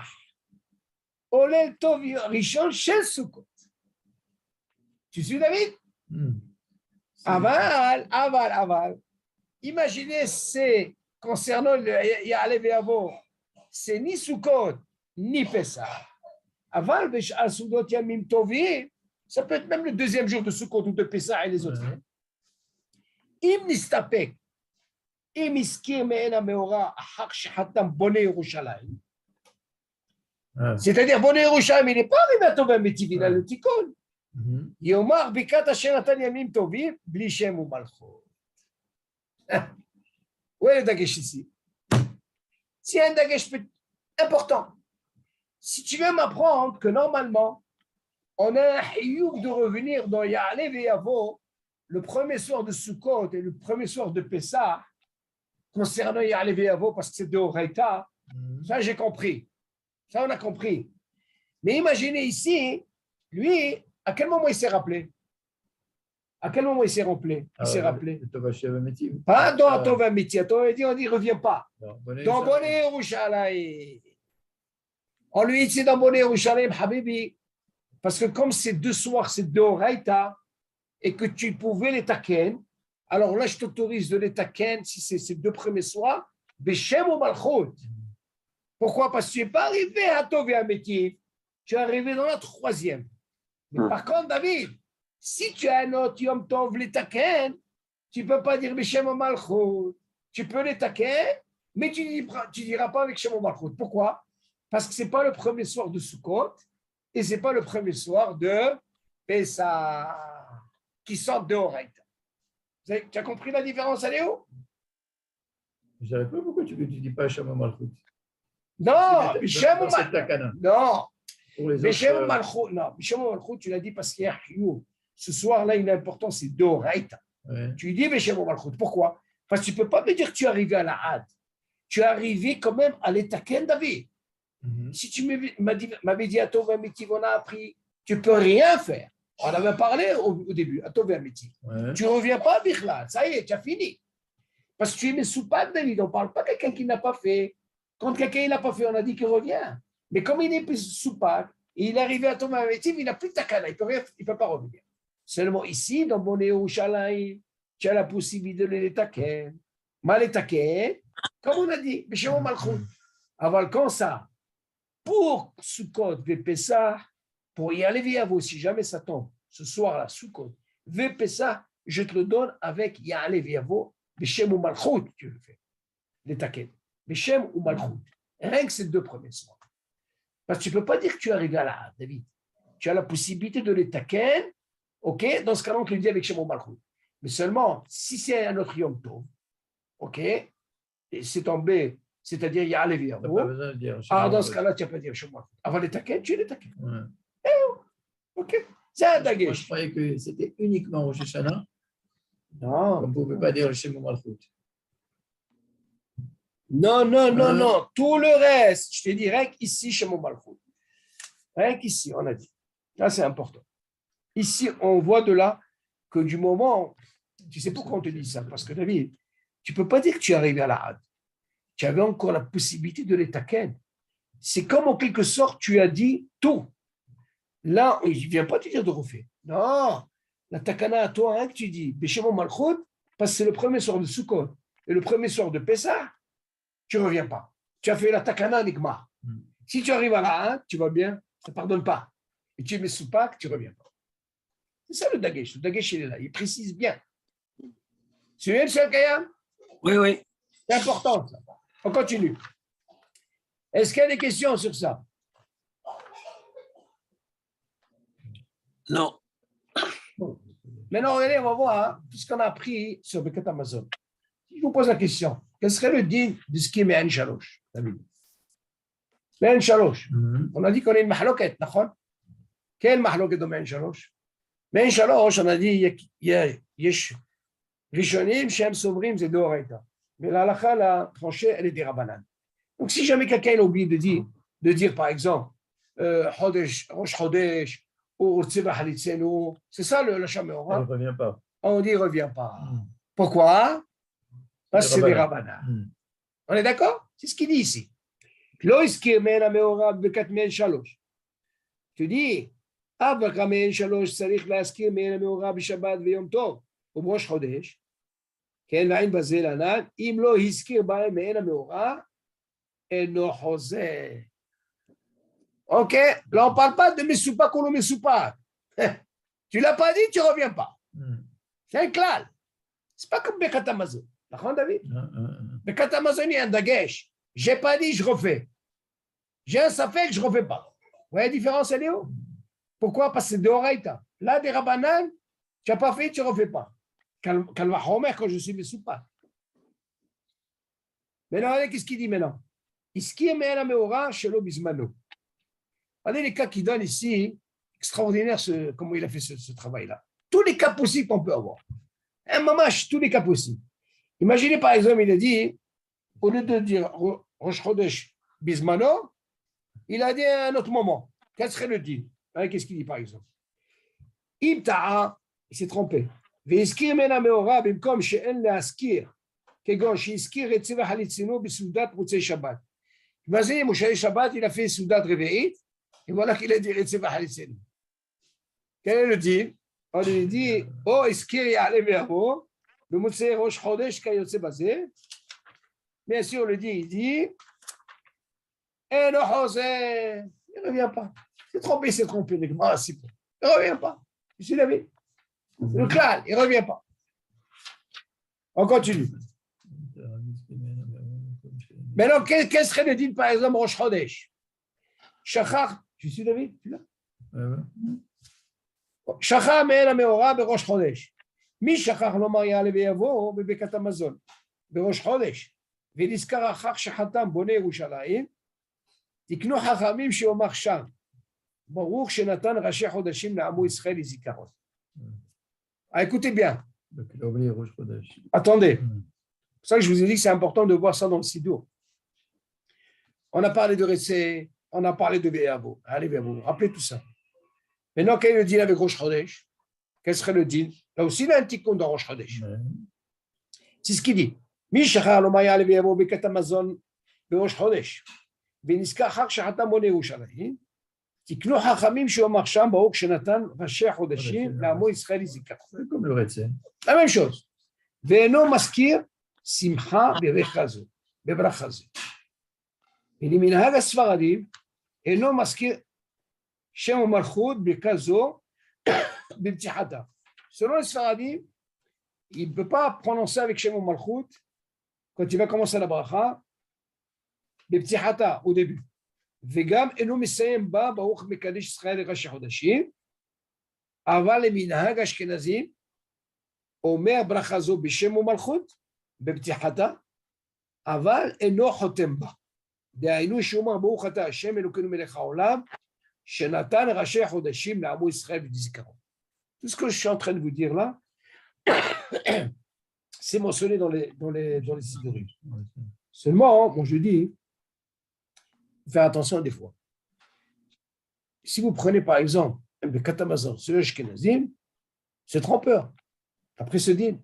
S1: Ou Leil Tov Rishon Shel Sukkot. Tu suis, David? Aval. Imaginez, c'est concernant le Ya'ale V'yavo, c'est ni Sukkot, ni Pesach. Aval, B'sh'al Sudot Yamim Tovim, ça peut être même le deuxième jour de Sukkot ou de Pesach et les autres. Im Nistapek, Im Iskir Me'en HaMeorah, Achar Shechatam Bonei Yerushalayim. C'est-à-dire, Bonei Yerushalayim, il n'est pas arrivé à Tov Hametiv, il a le tikkun. Yomar Bikat Asher Natan Yamim Tovim, Bli Shem U'Malchut. Où est le dagesh ici? C'est un dagesh important. Si tu veux m'apprendre que normalement, on a un hiyuv de revenir dans Ya'ale V'yavo, le premier soir de Sukkot et le premier soir de Pessah, concernant Ya'ale V'yavo, parce que c'est de Horaïta, ça j'ai compris. Ça on a compris. Mais imaginez ici, lui, à quel moment il s'est rappelé? À quel moment il s'est rappelé? Pas dans Tov Hametiv. On dit, on n'y revient pas. Dans Bonei Yerushalayim. On lui dit, dans Bonei Yerushalayim, Habibi, Parce que comme ces deux soirs, c'est deux oraita, et que tu pouvais les taken, alors là, je t'autorise de les taken, si c'est ces deux premiers soirs, Beshem ou Malchut. Pourquoi? Parce que tu n'es pas arrivé à Tov et à Métiv, tu es arrivé dans la troisième. Mais par contre, David, si tu as un autre Yom Tov, les taken, tu ne peux pas dire Beshem ou Malchut. Tu peux les taken, mais tu ne diras pas avec Shem ou Malchut. Pourquoi? Parce que ce n'est pas le premier soir de Sukkot, et ce n'est pas le premier soir de Pessah, qui sortent de Horaïta. Tu as compris la différence, Aléo?
S3: Je ne savais pas pourquoi tu ne dis pas Shama Malchut.
S1: Non, Bishem ou
S3: C'est Takana.
S1: Non,
S3: Pour les
S1: Bishem ou
S3: autres,
S1: Malchut. Non, Bishem ou Malchut, tu l'as dit parce qu'il y a Chiyuv. Ce soir-là, il est important, c'est de Horaïta.
S3: ouais.
S1: Tu dis Bishem ou Malchut. Pourquoi? Parce que tu ne peux pas me dire que tu es arrivé à la Had. Tu es arrivé quand même à l'Etaken, David. Si tu m'avais dit à Tov et Métiv, on a appris, tu ne peux rien faire. On avait parlé au début, à Tov et Métiv.
S3: Ouais.
S1: Tu ne reviens pas à Bichlal, ça y est, tu as fini. Parce que tu es mes soupacs, David, on ne parle pas de quelqu'un qui n'a pas fait. Quand quelqu'un n'a pas fait, on a dit qu'il revient. Mais comme il est soupac, et il est arrivé à Tov et Métiv, il n'a plus de takana, il ne peut pas revenir. Seulement ici, dans Boné Yerushalayim, tu as la possibilité de les taken. Mal taken, comme on a dit, Beshem Malchut. Avant quand ça, pour Sukkot, Vepessa, pour y aller via vous, si jamais ça tombe, ce soir-là, Sukkot, Vepessa, je te le donne avec Ya'ale Viavo, Beshem ou Malchut, tu le fais, les taken. Beshem ou Malchut. Rien que ces deux premiers soirs. Parce que tu ne peux pas dire que tu es arrivé à la Had, David. Tu as la possibilité de les taken, ok, dans ce cas-là, on te le dit avec Beshem ou Malchut. Mais seulement, si c'est un autre Yom Tov, ok, et c'est tombé, c'est-à-dire Ya'ale Viavo,
S3: Pas besoin de dire.
S1: dans ce cas-là, tu n'as pas dit Beshem ou Malchut. Avant les taken, tu les taken.
S3: Ouais.
S1: Ok, c'est un
S3: Moi, je
S1: dagesh.
S3: croyais que c'était uniquement Rosh Hashanah.
S1: Non.
S3: On ne pouvait pas dire le Shema Malchut.
S1: Non. Tout le reste, je te dis, rien qu'ici, chez mon Malchut. Rien qu'ici, on a dit. Là, c'est important. Ici, on voit de là que du moment, tu sais pourquoi on te dit ça? Parce que David, tu ne peux pas dire que tu es arrivé à la Had. Tu avais encore la possibilité de les taken. C'est comme en quelque sorte, tu as dit tout. Là, il ne vient pas te dire de refaire. Non, la takana à toi, hein, que tu dis, Beshem Malchut, parce que c'est le premier soir de Sukkot et le premier soir de Pessah, tu ne reviens pas. Tu as fait la takana Nigma. Si tu arrives à la Had, tu vas bien, ça ne pardonne pas. Et tu es Mesoupak, tu ne reviens pas. C'est ça le dagesh. Le dagesh, il est là. Il précise bien. Tu es le seul Kayam?
S5: Oui, oui.
S1: C'est important, ça. On continue. Est-ce qu'il y a des questions sur ça?
S5: Non.
S1: Bon. Maintenant, regardez, on va voir tout ce qu'on a appris sur Birkat Hamazon. Si je vous pose la question, quel serait le din de ce qui est Me'en Shalosh, David? Me'en Shalosh. On a dit qu'on est une mahloket, d'accord? Quelle mahloket de Me'en Shalosh? Me'en Shalosh, on a dit, il y a Rishonim, Shem Sobrim, c'est d'Oraita. Mais la halakha, la tranchée, elle est des Rabbanan. Donc, si jamais quelqu'un a oublié de dire, par exemple, Chodesh, Rosh Chodesh, ou Tzivah Halitzenu, c'est ça le Shameora.
S3: Elle ne revient pas.
S1: On dit, il ne revient pas. Pourquoi? Parce que c'est des Rabbanan. On est d'accord? C'est ce qu'il dit ici. Lo iskir me'en hameora bekat me'en shalosh. Tu dis, Avaka me'en shalosh, tzarich להזכיר me'en hameora בשבת ויום טוב, ובראש חודש. כן, ועין בזה לענן, אם לא הזכיר בהם me'en hameora, אינו חוזר. Ok, là on ne parle pas de Mesoupak ou le Mesoupak. Tu ne l'as pas dit, tu ne reviens pas. C'est un klal. Ce n'est pas comme Birkat Hamazon. D'accord, David? Birkat Hamazon, il y a un dagesh. Je n'ai pas dit, je refais. J'ai un safek, je ne refais pas. Vous voyez la différence, elle est où? Pourquoi? Parce que c'est de Horaïta. Là, des Rabbanan, tu n'as pas fait, tu ne refais pas. Kalva Homer, quand je suis Mesoupak. Maintenant, regardez qu'est-ce qu'il dit maintenant. Iski me'en hameora shelo bizmano. Regardez les cas qu'il donne ici, extraordinaire comment il a fait ce travail-là. Tous les cas possibles qu'on peut avoir. Un mamash, tous les cas possibles. Imaginez par exemple, il a dit, au lieu de dire Rosh Chodesh Bismano, il a dit à un autre moment. Quel serait le dit? Qu'est-ce qu'il dit par exemple? Ibta'a, il s'est trompé. Ve'izkir me'en hameora bimkom she'en le'askir, kegon she'izkir et tzivah halitzinu b'soudat motzei Shabbat. Vas-y, Moshe Shabbat, il a fait Soudat Reve'it, et voilà qu'il a dit Retzeva Halitzenu. Quel est le din? On lui dit, oh, iskir ya'ale ve'avo, b'motzei rosh chodesh kayotze bazeh. Bien sûr, le din, il dit, eh, non, José, il ne revient pas. C'est trompé, les gars, il ne revient pas. Je suis David. C'est le clan, il ne revient pas. On continue. Maintenant, quel serait le din, par exemple, Rosh Chodesh? Shachar, je suis David, tu l'as? שכח מעין המאורע בראש חודש. מי שכח לומר יעלה ויבוא בברכת המזון בראש חודש, ונזכר אחר שחתם בונה ירושלים, תקנו חכמים שיאמר שם, ברוך שנתן ראשי חודשים לעמו ישראל לזיכרון. Écoutez bien. Attendez. C'est pour ça que je vous ai dit que c'est important de voir ça dans le Sidour. On a parlé de Retsé, on a parlé de Béabo. Allez, Béabo, rappelez tout ça. Maintenant, quel est le deal avec Rosh Chodesh? Quel serait le deal? Là aussi, il y a un petit compte dans Rosh Chodesh. C'est ce qu'il dit. Mi shachar lo maya le ve'avo bekat Amazon beRosh Chodesh. Ve'nizkar achar shechatam bonei Yerushalayim. Tiknu chachamim sheomar sham baruch shenatan rashi chodashim la'amo Yisrael zikaron.
S3: C'est comme le Retze.
S1: La même chose. Ve'eno maskir simcha bebracha zo. ולמנהג הספרדים אינו מזכיר שם ומלכות בכזו בפתיחתה. Selon les Sfaradim, il ne peut pas prononcer avec Shem ou Malchut quand il va commencer la bracha, בפתיחתה, au début. וגם אינו מסיים בה ברוך מקדש ישראל לראשי חודשים, אבל למנהג אשכנזים אומר ברכה זו בשם ומלכות בפתיחתה, אבל אינו חותם בה. דהיינו שאומר ברוך אתה השם אלוקינו מלך העולם שנתן ראשי חודשים לעמו ישראל בזיכרון. Tout ce que je suis en train de vous dire là, c'est mentionné dans les Sidorim. Seulement, moi je dis, faire attention des fois. Si vous prenez par exemple le Katamazon, ce Ashkenazim, c'est trompeur. Après ce din,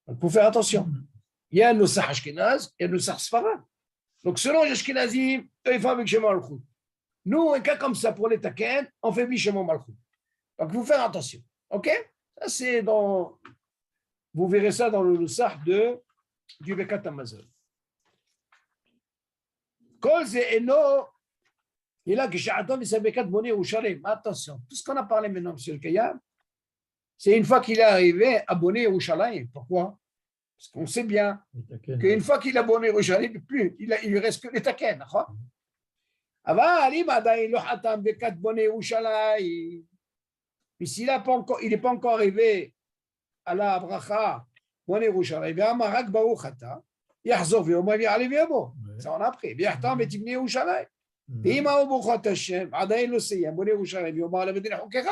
S1: il faut faire attention. Il y a un Nosach Ashkenaz et un Nosach Sfarad. Donc selon les Ashkenazim, eux ils font avec Shema Malchut. Nous, un cas comme ça pour les Taken, on fait Bishema Malchut. Donc, il faut faire attention. OK? Ça, c'est dans. Vous verrez ça dans le Nosach du Bekat Amazon. Kol ze eno. Et là, que j'attends, mais c'est Bekat Boné ou Shalem. Attention. Tout ce qu'on a parlé maintenant, M. Kayam, c'est une fois qu'il est arrivé à Boné ou Shalem. Pourquoi? Parce qu'on sait bien qu'une fois qu'il a Boné ou Shalem, il ne reste que les Taken. אבל אם עדיין לא חתם בכת בונה ירושלים, s'il n'est pas encore arrivé à la bracha בונה ירושלים, ואמר רק ברוך אתה, יחזור ויאמר יעלה ויבוא. זה on a pris. ויחתם ותבנה ירושלים. ואם אמר ברוך אתה השם, עדיין לא סיים, בונה ירושלים, ויאמר למדינה חוקך.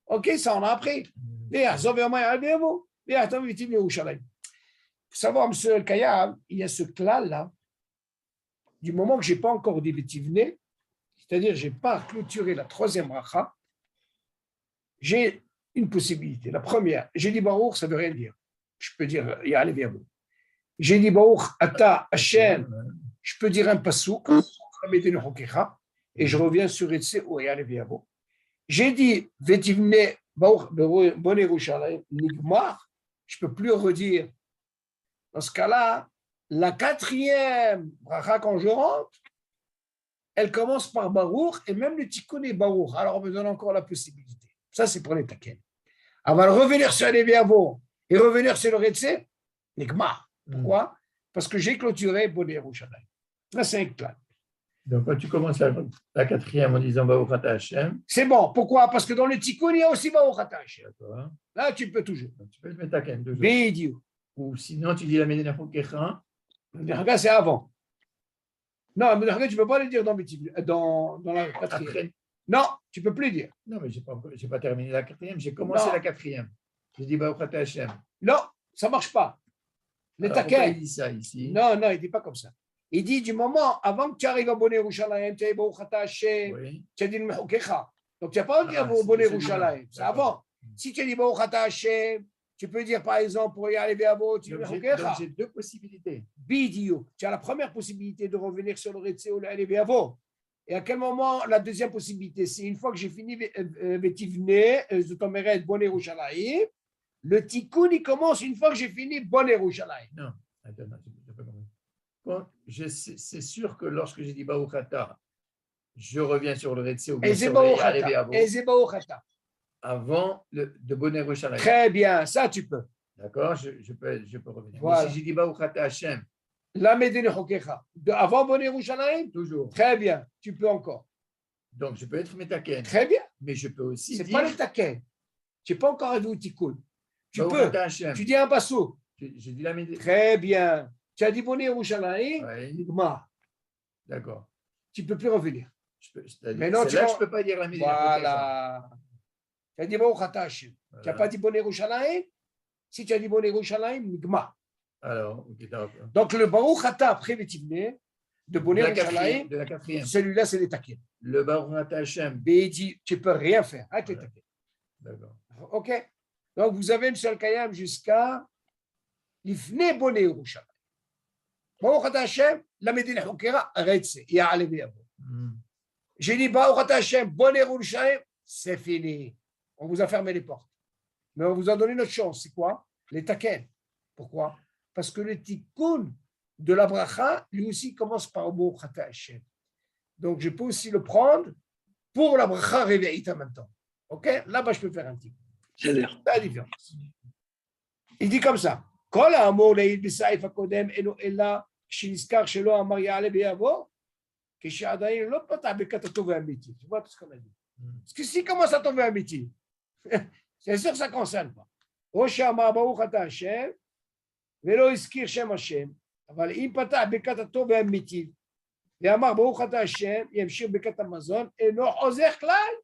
S1: אוקיי, ça on a pris. ויחזור ויאמר יעלה ויבוא. ויחתם ותבנה ירושלים. Pour savoir, monsieur El-Kayab, il y a ce clan-là, du moment que je n'ai pas encore dit Vétivné, c'est-à-dire je n'ai pas clôturé la troisième bracha, j'ai une possibilité. La première, j'ai dit Baruch, ça ne veut rien dire. Je peux dire Ya'ale V'yavo. J'ai dit Baruch, Ata, Hashem, je peux dire un pasouk, et je reviens sur Etse ou Ya'ale V'yavo. J'ai dit Vétivné, Baruch, Boné Yerushalayim, Nigmar, je ne peux plus redire. Dans ce cas-là, la quatrième bracha, quand je rentre, elle commence par Baruch et même le tikkun est Baruch. Alors on me donne encore la possibilité. Ça, c'est pour les taken. Avant de revenir sur les Viavo et revenir sur le Retse, Nigmar. Pourquoi? Parce que j'ai clôturé Boné Yerushalayim. Là, c'est un clan.
S3: Donc, quand tu commences la quatrième en disant Baruch Ata Hashem,
S1: c'est bon. Pourquoi? Parce que dans le tikkun, il y a aussi Baruch Ata Hashem. Là, tu peux toujours.
S3: Tu peux le mettre taken toujours.
S1: Bidiou.
S3: Ou sinon, tu dis la Medina Fokecha.
S1: C'est avant. Non, tu ne peux pas le dire dans la quatrième.
S3: Après.
S1: Non, tu ne peux plus le dire.
S3: Non, mais je n'ai pas terminé la quatrième, j'ai commencé la quatrième. J'ai dit Baruch Ata Hashem.
S1: Non, ça ne marche pas. Les taquets.
S3: Il dit ça ici.
S1: Non, il ne dit pas comme ça. Il dit du moment, avant que tu arrives à Boné Yerushalayim, tu as dit Baruch Ata Hashem, tu as dit Mechokecha. Donc tu n'as pas dit Boné Yerushalayim, c'est avant. Si tu as dit Baruch Ata Hashem, tu peux dire par exemple pour y arriver à Bo, tu
S3: j'ai deux possibilités.
S1: Bidiou. Tu as la première possibilité de revenir sur le Retse ou le Alevé Avo. Et à quel moment la deuxième possibilité, c'est une fois que j'ai fini Vetivne, Zotomeret, Bon Yerushalayim, le tikkun, il commence une fois que j'ai fini Bon Yerushalayim.
S3: Non, attends, j'ai pas compris. C'est sûr que lorsque j'ai dit Baouchata, je reviens sur le Retse ou bien sur le Ya'alev Yavo, avant de Bon Yerushalayim.
S1: Très bien, ça tu peux.
S3: D'accord, je peux revenir.
S1: Voilà.
S3: Mais si j'ai dit Baouchata Hashem,
S1: La Medine Chokecha. Avant Bon Yerushalayim,
S3: toujours.
S1: très bien, tu peux encore.
S3: Donc, je peux être Metaken.
S1: Très bien.
S3: Mais je peux aussi
S1: C'est
S3: dire
S1: pas le taquet. Tu n'es pas encore arrivé au tikkun. Tu peux.
S3: Baouchata Hashem.
S1: Tu dis un bassou.
S3: J'ai dit la Médine.
S1: Très bien. Tu as dit Bon Yerushalayim,
S3: Oui,
S1: Nigma.
S3: d'accord.
S1: Tu ne peux plus revenir. Mais non,
S3: C'est là que je ne peux pas dire la Médine.
S1: Voilà. Tu as dit Baruch Ata Hashem.
S3: Voilà.
S1: Tu n'as pas dit Bon Yerushalayim. Si tu as dit Bon Yerushalayim, Nigma.
S3: Alors, ok, d'accord.
S1: Donc le Baruch Ata après Vetivne, de Bon Yerushalayim,
S3: De la quatrième.
S1: celui-là, c'est les taquets.
S3: Le Baouchata Hashem.
S1: Mais il dit, tu ne peux rien faire avec les
S3: Voilà.
S1: taquets.
S3: D'accord.
S1: OK? Donc vous avez une seule Kayam jusqu'à l'Ifne Bon Yerushalayim. Baruch Ata Hashem, la Medine Chokera, Retse, Ya'alev Yavo. J'ai dit, Baruch Ata Hashem, Bon Yerushalayim, c'est fini. On vous a fermé les portes. Mais on vous a donné notre chance. C'est quoi? Les taken. Pourquoi? Parce que le tikkun de la bracha, lui aussi, commence par Baruch Ata Hashem. Donc, je peux aussi le prendre pour la bracha réveillita maintenant. OK? Là-bas, je peux faire un tikkun.
S5: C'est l'air.
S1: C'est la différence. Il dit comme ça. Kol ha'amor le'id b'sa'if ha'kodem eno ela כשנזכר שלא אמר יעלה ויבוא, כשעדיין לא פתח בקטעתו והאמיתי. Tu vois tout ce qu'on a dit. Parce que si commence à tomber améti, c'est sûr que ça ne concerne pas. או שאמר ברוך אתה השם, ולא הזכיר שם השם, אבל אם פתח בקטעתו והאמיתי, ואמר ברוך אתה השם, ימשיך בקטע המזון, אינו חוזר כלל.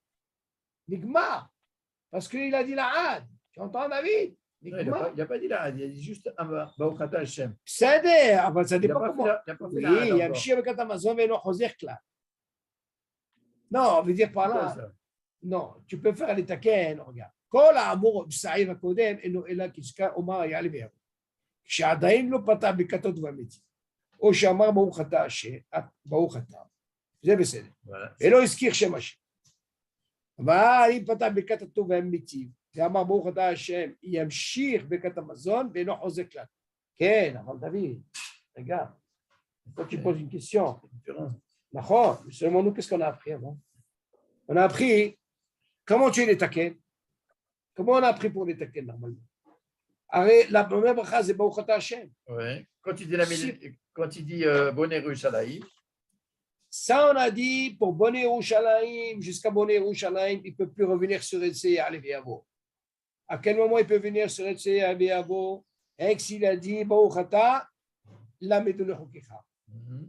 S1: נגמר. Parce qu'il a dit la had. Tu entends David?
S3: Il n'a pas dit là, il a dit juste Baouchata Hashem.
S1: בסדר, אבל זה dépend comment.
S3: Oui,
S1: Oui, ימשיך בקטע המזון ואינו חוזר כלל. Non, on veut dire par là. Non, tu peux faire les taken, regarde. כל האמור בסעיף הקודם אינו אלא כשכה אומר יעלה ויבוא. כשעדיין לא פתח בקטות והמתים. או שאמר ברוך אתה השם, ברוך אתה. זה בסדר. ולא הזכיר שם השם. אבל אם פתח בקטתו והמתים, ואמר ברוך אתה השם, ימשיך בקט המזון ואינו חוזר כלל. כן, אבל דוד, רגע, toi tu poses une question. נכון, seulement nous, qu'est-ce qu'on a appris avant? On a appris comment tu les taken. Comment on a appris pour les taken normalement? La première bracha, c'est Baruch Ata Hashem.
S3: Oui. Quand tu dis Bon Yerushalayim,
S1: ça on a dit pour Bon Yerushalayim, jusqu'à Bon Yerushalayim, il ne peut plus revenir sur Etse Ya'alev Yavo. À quel moment il peut venir sur Etse Ya'alev Yavo? Et s'il a dit Baruch Ata, la Medine Chokecha.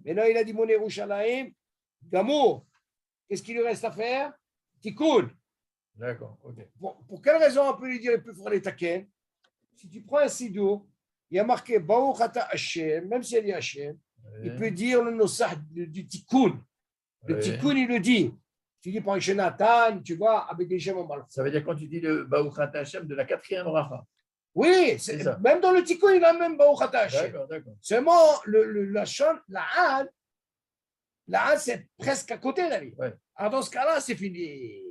S1: Maintenant il a dit Bon Yerushalayim, Gamour. Qu'est-ce qu'il lui reste à faire? Tikkun.
S3: D'accord, ok.
S1: Pour quelle raison on peut lui dire il peut faire les taken? Si tu prends un sidou, il y a marqué Baruch Ata Hashem, même s'il y a Hashem, il peut dire le nosah du tikkun. Le tikkun, il le dit. Tu dis par Shenatan, tu vois, avec des gemmes en mal.
S3: Ça veut dire quand tu dis le Baruch Ata Hashem de la quatrième bracha.
S1: Oui, même dans le tikkun, il a même Baruch Ata Hashem.
S3: D'accord, d'accord.
S1: Seulement, la had, c'est presque à côté de la vie.
S3: Ouais.
S1: Alors dans ce cas-là, c'est fini.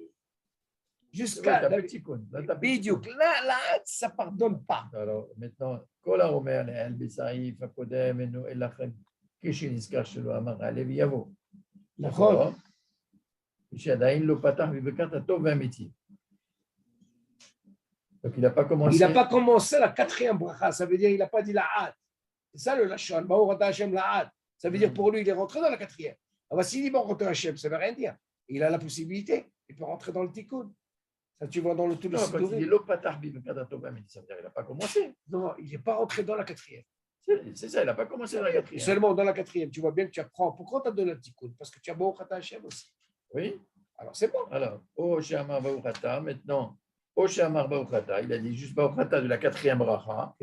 S1: Jusqu'à
S3: la
S1: la
S3: tikkun.
S1: Bidiouk. Là, ça ne pardonne pas.
S3: Alors maintenant, כל האומר לעיל בסעיף הקודם אינו אלא כשנזכר שלא אמר יעלה ויבוא.
S1: נכון.
S3: שעדיין לא פתח בברכת הטוב והאמיתי. Donc il n'a pas commencé.
S1: Il n'a pas commencé la quatrième bracha, ça veut dire il n'a pas dit la had. C'est ça le lachon, Baruch Ata Hashem la had. Ça veut dire pour lui, il est rentré dans la quatrième. Alors s'il dit Baruch Ata Hashem, ça ne veut rien dire. Il a la possibilité, il peut rentrer dans le tikkun. Ça, tu vois dans le tout le
S3: Non, quand il dit
S1: sidourim.
S3: lo patah bibkat atov hamiti, ça veut dire qu'il n'a pas commencé.
S1: Non, il n'est pas rentré dans la quatrième.
S3: C'est ça, il n'a pas commencé dans la quatrième.
S1: Seulement dans la quatrième, tu vois bien que tu apprends. Pourquoi tu as donné le tikkun? Parce que tu as Baruch Ata Hashem aussi.
S3: Oui.
S1: Alors c'est bon.
S3: Alors, O Shamar Baruch Ata, maintenant, O Shamar Baruch Ata, il a dit juste Baruch Ata de la quatrième bracha.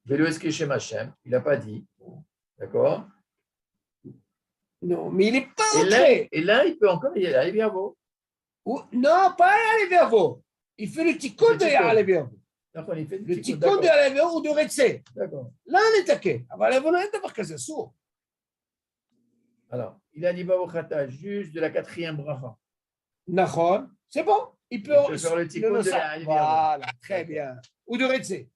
S3: Velo Eske Shem Hashem, il n'a pas dit. D'accord?
S1: Non, mais il n'est pas rentré.
S3: Et là, il peut encore y aller, bien beau.
S1: Non, pas Ya'alev Yavo. Il fait le tikkun de Ya'alev Yavo.
S3: D'accord, il fait
S1: Le tikkun de Ya'alev Yavo ou de Retse.
S3: D'accord.
S1: Là, on est taqué. אבל לא אין דבר כזה, אסור.
S3: Alors, il a dit Baruch Ata juste de la quatrième bracha.
S1: Nachon, c'est bon. Il peut
S3: faire le tikkun de
S1: Nosach.
S3: la Alivi
S1: Voilà, très
S3: D'accord.
S1: bien. Ou de Retse.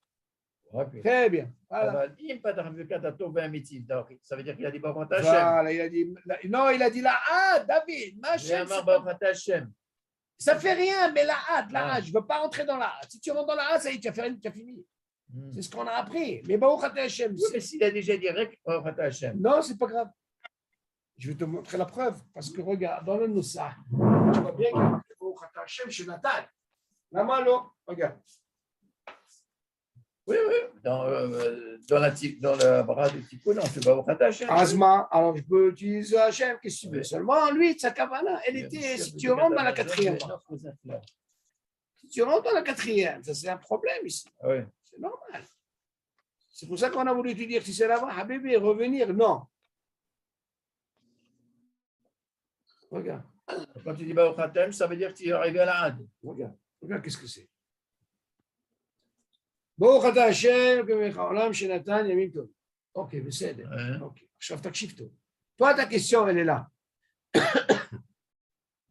S3: Ok.
S1: Très bien. Voilà.
S3: אבל אם פתח ברכת הטוב והאמיתי, ça veut dire qu'il a dit ברוך אתה השם.
S1: Voilà, il a dit, non, il a dit la A, David, ma chaîne.
S3: ואמר ברוך אתה השם.
S1: Ça fait rien, mais la A,
S3: Ah.
S1: je ne veux pas rentrer dans la A. Si tu rentres dans la A, ça y est, tu as fini. C'est ce qu'on a appris. Mais Baruch Ata Hashem.
S3: Oui, mais s'il a déjà dit Rek, ברוך אתה השם.
S1: Non, c'est pas grave. Je vais te montrer la preuve. Parce que regarde, dans le Nussach, tu vois bien qu'il y a marqué Baruch Ata Hashem chez Nathan. La main, là, regarde.
S3: Oui, oui. Dans la bras du tikkun, on fait Baruch ata Hashem.
S1: Asma, alors je peux utiliser Hashem, qu'est-ce que tu veux? Seulement, lui, sa kavana, elle était, si tu rentres dans la quatrième. Si tu rentres dans la quatrième, ça c'est un problème ici.
S3: Oui.
S1: C'est normal. C'est pour ça qu'on a voulu te dire, si c'est là-bas, Habibi, revenir, non. Regarde,
S3: Quand tu dis Baruch ata Hashem, ça veut dire que tu es arrivé à la Had.
S1: regarde qu'est-ce que c'est. Baruch ata Hashem, כמלך העולם שנתן ימים טובים. אוקיי, בסדר. אוקיי, עכשיו תקשיב טוב. toi, ta question, elle est là.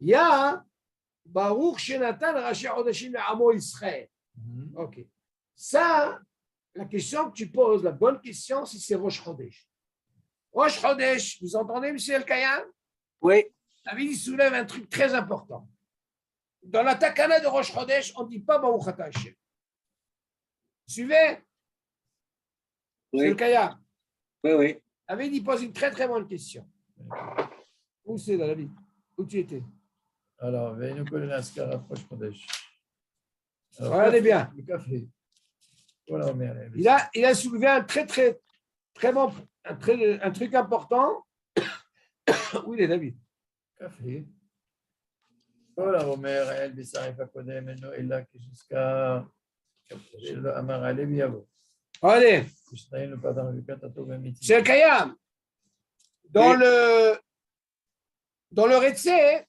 S1: Il y a Baruch שנתן ראשי חודשים לעמו ישראל. Ok. Ça, la question que tu poses, la bonne question, c'est Rosh Chodesh. Rosh Chodesh, vous entendez, M. El-Kayam?
S5: Oui.
S1: David, il soulève un truc très important. Dans la takana de Rosh Chodesh, on ne dit pas Baruch Ata Hashem. Suivez?
S5: Oui.
S1: El-Kayam.
S5: Oui, oui.
S1: David, il pose une très très bonne question. Où c'est, David? Où tu étais?
S3: Alors, Veinu Kol Naskar Rosh Chodesh.
S1: Regardez bien.
S3: Le café. Voilà, merde.
S1: Il a soulevé un très bon, un truc important. Où il est, David?
S3: café. Voilà, Omer, El Bisarif Akodem, Eno Ella, Kishiska, Shelo Amar Alevi Yavo.
S1: Allez,
S3: Kushnaï, le Padar Vikat Atov Amiti.
S1: c'est le Kayam. Dans le Retse,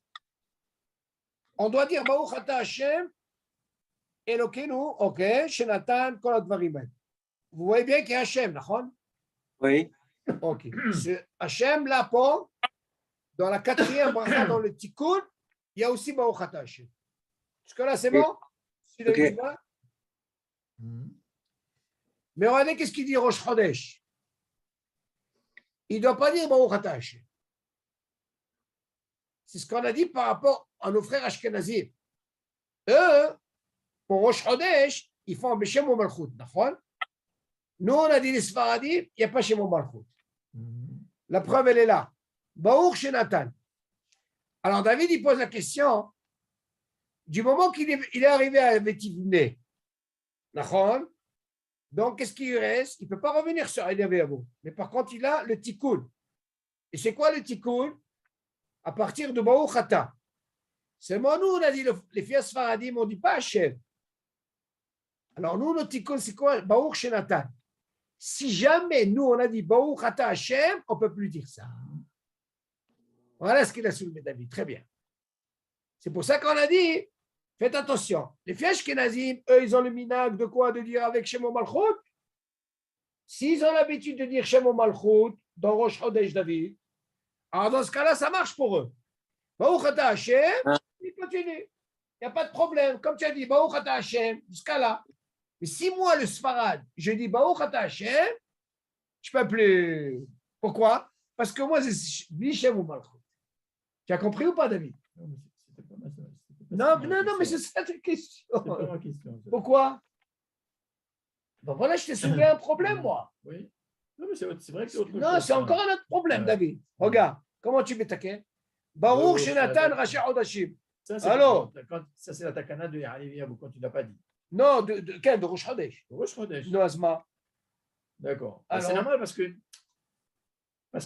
S1: on doit dire Baruch Ata Hashem, Elokeinu, ok, Shenatan, Kol HaDvarim Hael. Vous voyez bien qu'il y a Hashem, d'accord?
S5: Oui.
S1: Ok. C'est Hashem, là, pour, dans la quatrième bracha, dans le Tikkun, il y a aussi Baruch Ata Hashem. Jusque-là, c'est bon? Si
S5: Ok.
S1: Mais regardez qu'est-ce qu'il dit Rosh Chodesh. Il ne doit pas dire Baruch Ata Hashem. C'est ce qu'on a dit par rapport à nos frères Ashkenazim. Eux, pour Rosh Chodesh, ils font Beshem ou Malchut. Nous, on a dit les Sfaradim, il n'y a pas Shem ou Malchut. La preuve, elle est là. Baruch Shenatan. Alors, David, il pose la question, du moment qu'il est arrivé à Vetivne, donc, qu'est-ce qu'il reste? Il ne peut pas revenir sur Eliavéavo. Mais par contre, il a le Tikkun. Et c'est quoi le Tikkun? À partir de Baruch Ata. Seulement, nous, on a dit, les filles Sfaradim, on ne dit pas Hachem. Alors, nous, notre Tikkun, c'est quoi? Baruch Shenatan. Si jamais, nous, on a dit Baruch Ata Hachem, on ne peut plus dire ça. Voilà ce qu'il a soulevé, David. Très bien. C'est pour ça qu'on a dit, faites attention. Les filles Ashkenazim, eux, ils ont le minag de quoi? De dire avec Shem Malchut. S'ils ont l'habitude de dire Shem Malchut dans Rosh Chodesh David, alors dans ce cas-là, ça marche pour eux. Baruch Ata Hashem, ils continuent. Il n'y a pas de problème. Comme tu as dit, Baruch Ata Hashem, jusqu'à là. Mais si moi, le Sfarad, je dis Baruch Ata Hashem, je ne peux plus. Pourquoi? Parce que moi, c'est Shem ou Malchut. Tu as compris ou pas, David? Non, mais c'est ça ta question. Pourquoi? Bon, voilà, je t'ai soulevé un problème, moi.
S3: Oui. Non, mais c'est vrai que c'est autre chose.
S1: Non, c'est encore un autre problème,
S3: Ouais.
S1: David. Regarde, comment tu mets ta quête? Baruch Shenatan Rashi Hodashim. Alors?
S3: Ça, c'est la takana de Yahaliv Yavou, quand tu ne l'as pas dit.
S1: Non, quel? De Rosh Chodesh.
S3: Rosh Chodesh.
S1: Non, Asma.
S3: D'accord.
S1: Alors?
S3: C'est normal parce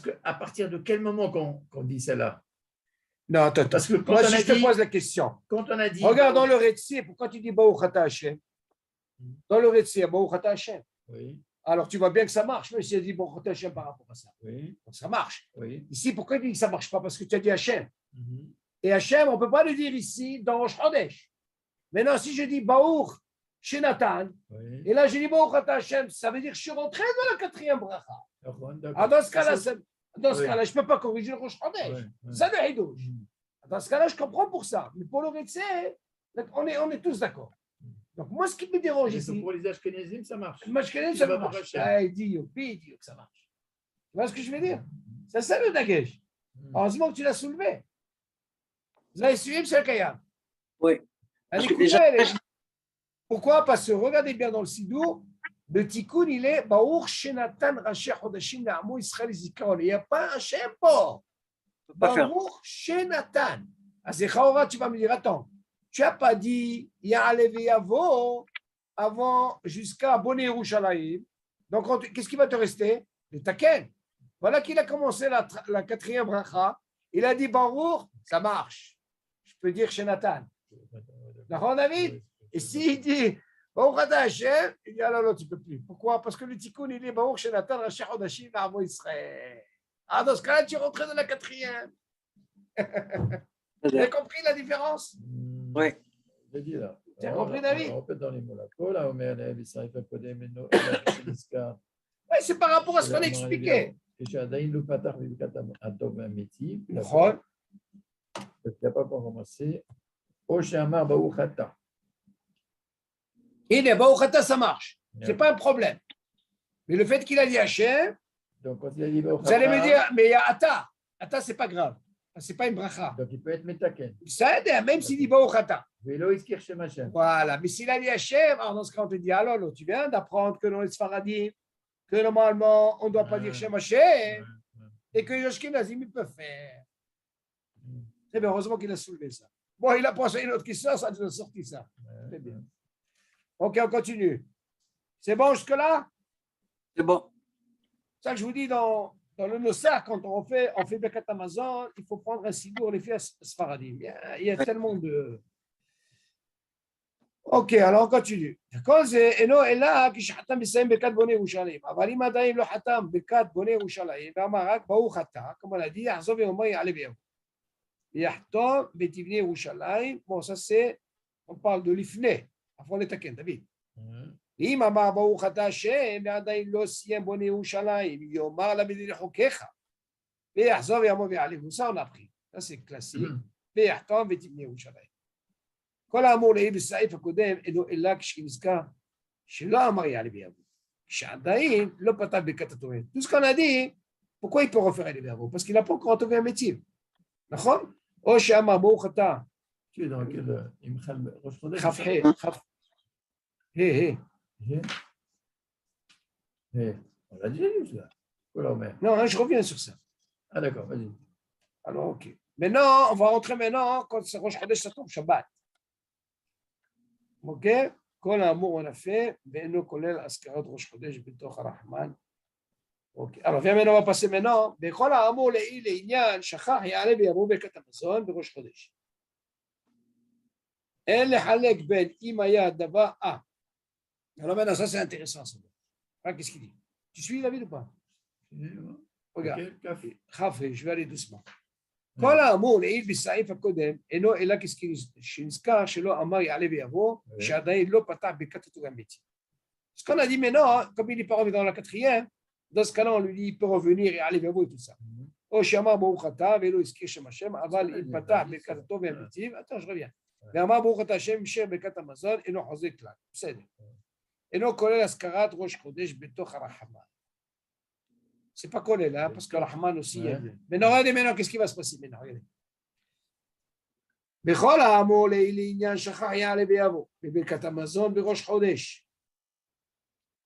S3: que à partir de quel moment qu'on dit celle-là?
S1: Non, attends.
S3: Parce que quand
S1: Moi,
S3: on
S1: si
S3: a
S1: je te
S3: dit-
S1: pose la question.
S3: Quand on a dit.
S1: Regarde dans le Retsi, pourquoi tu dis Baruch Ata Hashem? Dans le Retsi, il y a Baruch Ata Hashem.
S3: Oui,
S1: Alors, tu vois bien que ça marche, même si tu dit Baruch Ata Hashem par rapport à ça.
S3: oui,
S1: Donc, ça marche.
S3: oui.
S1: Ici, pourquoi tu dis que ça ne marche pas? Parce que tu as dit Hashem.
S3: Mhm.
S1: Et Hashem, on ne peut pas le dire ici dans Rosh Chodesh. Maintenant, si je dis Baruch Shenatan,
S3: Oui.
S1: et là je dis Baruch Ata Hashem, ça veut dire que je suis rentré dans la quatrième bracha.
S3: D'accord.
S1: Alors, dans ce cas-là, ça... Dans ce
S3: Oui.
S1: cas-là, je ne peux pas corriger le Rosh Chodesh.
S3: Ouais, ouais.
S1: Ça, le Hidush. Dans ce cas-là, je comprends pour ça. Mais pour le Retsé, on est tous d'accord. Donc, moi, ce qui me dérange
S3: Mais
S1: ici,
S3: pour les Ashkenazim, ça marche.
S1: moi, je connais,
S3: C'est
S1: ça
S3: pas
S1: marche.
S3: Hachem.
S1: Ah, il dit que ça marche. Tu vois ce que je veux dire? C'est ça le Dagesh. Heureusement que tu l'as soulevé. Vous avez suivi, c'est le Kayam.
S5: Oui.
S1: Allez,
S5: Parce que
S1: écoutez,
S5: déjà-
S1: pourquoi? Parce que regardez bien dans le Sidour, le Tikkun, il est Baour Shenatan Rashi Chodashim Na'amu Israël Zikaron. Il n'y a pas un Shem pas.
S5: On peut pas faire.
S1: Baruch Shenatan. Ah, c'est Chaora, tu vas me dire, attends, tu n'as pas dit Ya'alev Yavo avant jusqu'à Boné Yerushalayim. Donc, qu'est-ce qui va te rester? Le Taken. Voilà qu'il a commencé la quatrième bracha. Il a dit Baruch, ça marche. Je peux dire Shenatan. D'accord, David? Et s'il dit Baruch Ata Hashem, il dit ah non, tu ne peux plus. Pourquoi? Parce que le Tikkun, il est Baruch Shenatan Rashi Chodashim Na'amu Israël. Ah, dans ce cas-là, tu rentres dans la quatrième. Tu as compris la différence?
S5: Oui.
S3: Je dis là.
S1: Tu as compris, David?
S3: On répète dans les mots là. Kol haomer le'ev Yisrael v'kodem eno nizkar.
S1: Oui, c'est par rapport à ce qu'on a expliqué.
S3: כשעדיין לא פתח בברכת הטוב והמיטיב,
S1: נכון.
S3: il n'a pas encore commencé, או שאמר ברוך אתה.
S1: Il est Baruch Ata, ça marche. Ce n'est pas un problème. Mais le fait qu'il a dit Hachem,
S3: Donc quand il a dit ברוך
S1: vous allez me
S3: אתה,
S1: dire, mais il y a Ata. Ata, ce n'est pas grave. Ce n'est pas une bracha.
S3: donc il peut être metaken.
S1: Ça aide, même s'il dit Baruch Ata.
S3: ולא הזכיר שם השם.
S1: Voilà. Mais s'il a dit Hachem, alors dans ce cas, on te dit, alors, tu viens d'apprendre que dans les Sfaradim, que normalement, on ne doit pas dire Shem Hachem, et que les Ashkenazim, ils peuvent faire. Très bien, heureusement qu'il a soulevé ça. Bon, il a posé une autre question, ça nous a sorti ça. Très bien. Ok, on continue. C'est bon jusque-là?
S5: C'est bon.
S1: C'est ça que je vous dis dans le Nosar, quand on fait Bekat Amazon, il faut prendre un sidour, les filles Sfaradim. Il y a tellement de. Ok, alors on continue. כל זה אינו אלא כשחתם מסיים ברכת בונה ירושלים. אבל אם עדיין לא חתם ברכת בונה ירושלים, ואמר רק ברוך אתה, כמו להגיד, יחזור ויאמר יעלה ויבוא. ויחתום ותבנה ירושלים. Bon, ça c'est, on parle de לפני, avant לתקן, דוד. אם אמר ברוך אתה השם, ועדיין לא סיים בונה ירושלים, יאמר לה בדין חוקיך, ויחזור ויאמר ויעלה ויבוא. Ça on a pris. Ça c'est classique. ויחתום ותבנה ירושלים. כל האמור לעיל בסעיף הקודם אינו אלא כשנזכר שלא אמר יעלה ויבוא, שעדיין לא פתח ברכת התורה. Tout ce qu'on a dit, pourquoi il peut refaire יעלה ויבוא? Parce qu'il n'a pas encore entendu un métier. נכון? או שאמר ברוך אתה.
S3: Tu es dans quel ראש חודש?
S1: כ"ח, ה'.
S3: On l'a déjà lu ça. Kol haomer.
S1: Non, je reviens sur ça.
S3: Ah d'accord, vas-y.
S1: Alors, ok. Maintenant, on va rentrer maintenant quand c'est Rosh Chodesh, ça tombe Shabbat. Ok? כל האמור on a fait, ואינו כולל הזכרת ראש חודש בתוך הרחמן. אוקיי, alors viens maintenant, on va passer maintenant, בכל האמור לעניין, שכח יעלה ויבוא ברכת המזון בראש חודש. אין לחלק בין אם היה הדבר, alors maintenant, ça c'est intéressant, ça. Qu'est-ce qu'il dit? Tu suis David ou pas? Regarde,
S3: Quel café?
S1: חפרי, je vais aller doucement. כל האמור לעיל בסעיף הקודם אינו אלא כשנזכר שלא אמר יעלה ויבוא, שעדיין לא פתח ברכת התורה האמיתית. Ce qu'on a dit maintenant, comme il n'est pas revenu dans la quatrième, dans ce cas-là, on lui dit il peut revenir et aller vers vous et tout ça. או שאמר ברוך אתה ולא הזכיר שם השם, אבל אם פתח ברכת הטוב והאמיתית, attends, je reviens. ואמר ברוך אתה השם אישר ברכת המזון, אינו חוזר כלל. בסדר. אינו כולל הזכרת ראש חודש בתוך הרחמן. C'est pas collé là, parce que Rahman aussi. Mais non, regardez maintenant, qu'est-ce qui va se passer maintenant? Regardez. בכל האמור לעניין שכח יעלה ויבוא בברכת המזון בראש חודש.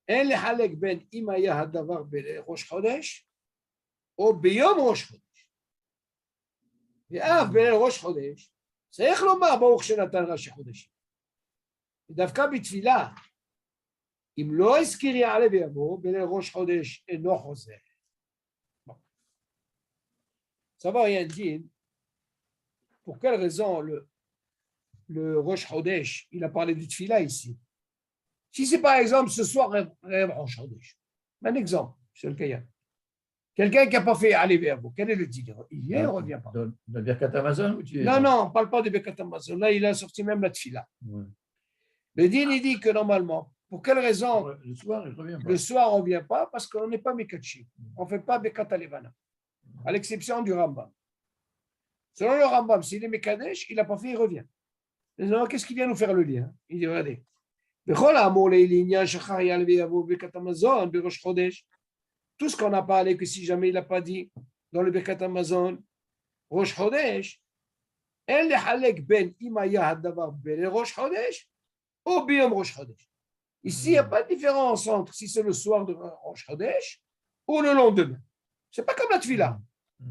S1: אין לחלק בין אם היה הדבר בראש חודש או ביום ראש חודש. ואף בליל ראש חודש צריך לומר ברוך שנתן ראשי חודשים. ודווקא בתפילה, אם לא הזכיר יעלה ויבוא בליל ראש חודש אינו חוזר. Ça va rien dire. Pour quelle raison le Rosh Chodesh, il a parlé du Tfila ici? Si c'est par exemple ce soir, Rosh Chodesh, un exemple, c'est le cas. Quelqu'un qui n'a pas fait aller vers vous, quel est le dire? Il ne revient pas.
S3: Dans le Birkat Amazon ou tu es...
S1: Non, on ne parle pas de Birkat Amazon. Là, il a sorti même la Tfila.
S3: Ouais.
S1: Le din, il dit que normalement, pour quelle raison
S3: Le soir, je reviens pas.
S1: le soir on ne vient pas? Parce qu'on n'est pas Mekatchi. On ne fait pas Bekat Alevana. à l'exception du Rambam. Selon le Rambam, s'il est Mekadesh, il n'a pas fait, il revient. Mais non, qu'est-ce qui vient nous faire le lien? Il dit, regardez. Tout ce qu'on a parlé, que si jamais il n'a pas dit dans le Birkat Hamazon, Rosh Chodesh, elle halek ben imaya hadavar ben Rosh Chodesh ou biyom Rosh Chodesh. Ici, il n'y a pas de différence entre si c'est le soir de Rosh Chodesh ou le lendemain. Ce n'est pas comme la Tfila.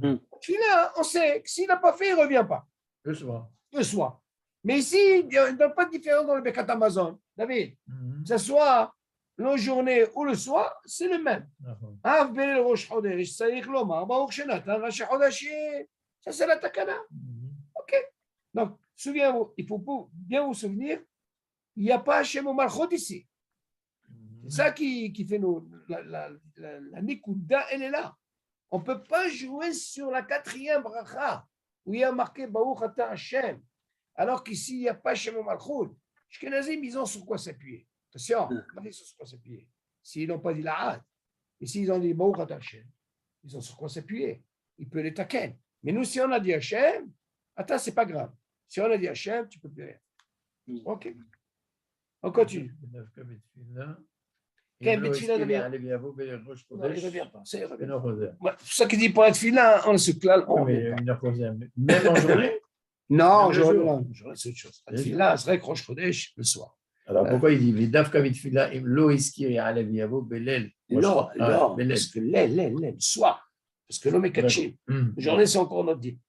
S1: La Tfila, on sait que s'il n'a pas fait, il ne revient pas.
S3: Le soir.
S1: Le soir. Mais ici, il n'y a pas de différence dans le Birkat Hamazon. David, que ce soit la journée ou le soir, c'est le même. Av ben Rosh Chodesh, Sarich Lomar, Baruch Shenatan, Rashi Chodashim. Ça, c'est la takana. OK. Donc, souviens-vous, il faut bien vous souvenir, il n'y a pas Hashem ou Malchot ici. C'est ça qui fait nous. La Nikuda, elle est là. On ne peut pas jouer sur la quatrième bracha où il y a marqué Baruch Ata Hashem, alors qu'ici, il n'y a pas Hashem ou Malchot. Ashkenazim, ils ont sur quoi s'appuyer. Attention, ils ont sur quoi s'appuyer. S'ils n'ont pas dit la Had, et s'ils ont dit Baruch Ata Hashem, ils ont sur quoi s'appuyer. Ils peuvent les taquer. Mais nous, si on a dit Hashem, attends, c'est pas grave. Si on a dit Hashem, tu peux plus rien. OK. On continue. Quel Betfila devient? Il ne revient pas. C'est pour ça qu'il dit pour la Tfila, on se clame.
S3: Même en journée?
S1: Non, je c'est autre chose. La Tfila, c'est vrai que Rosh Chodesh, le soir.
S3: Alors pourquoi il dit Vidavka Betfila, Lo Iskiri Alev Yavo, Belel?
S1: Non, parce que le soir. Parce que l'homme est caché. La journée, c'est encore notre dit.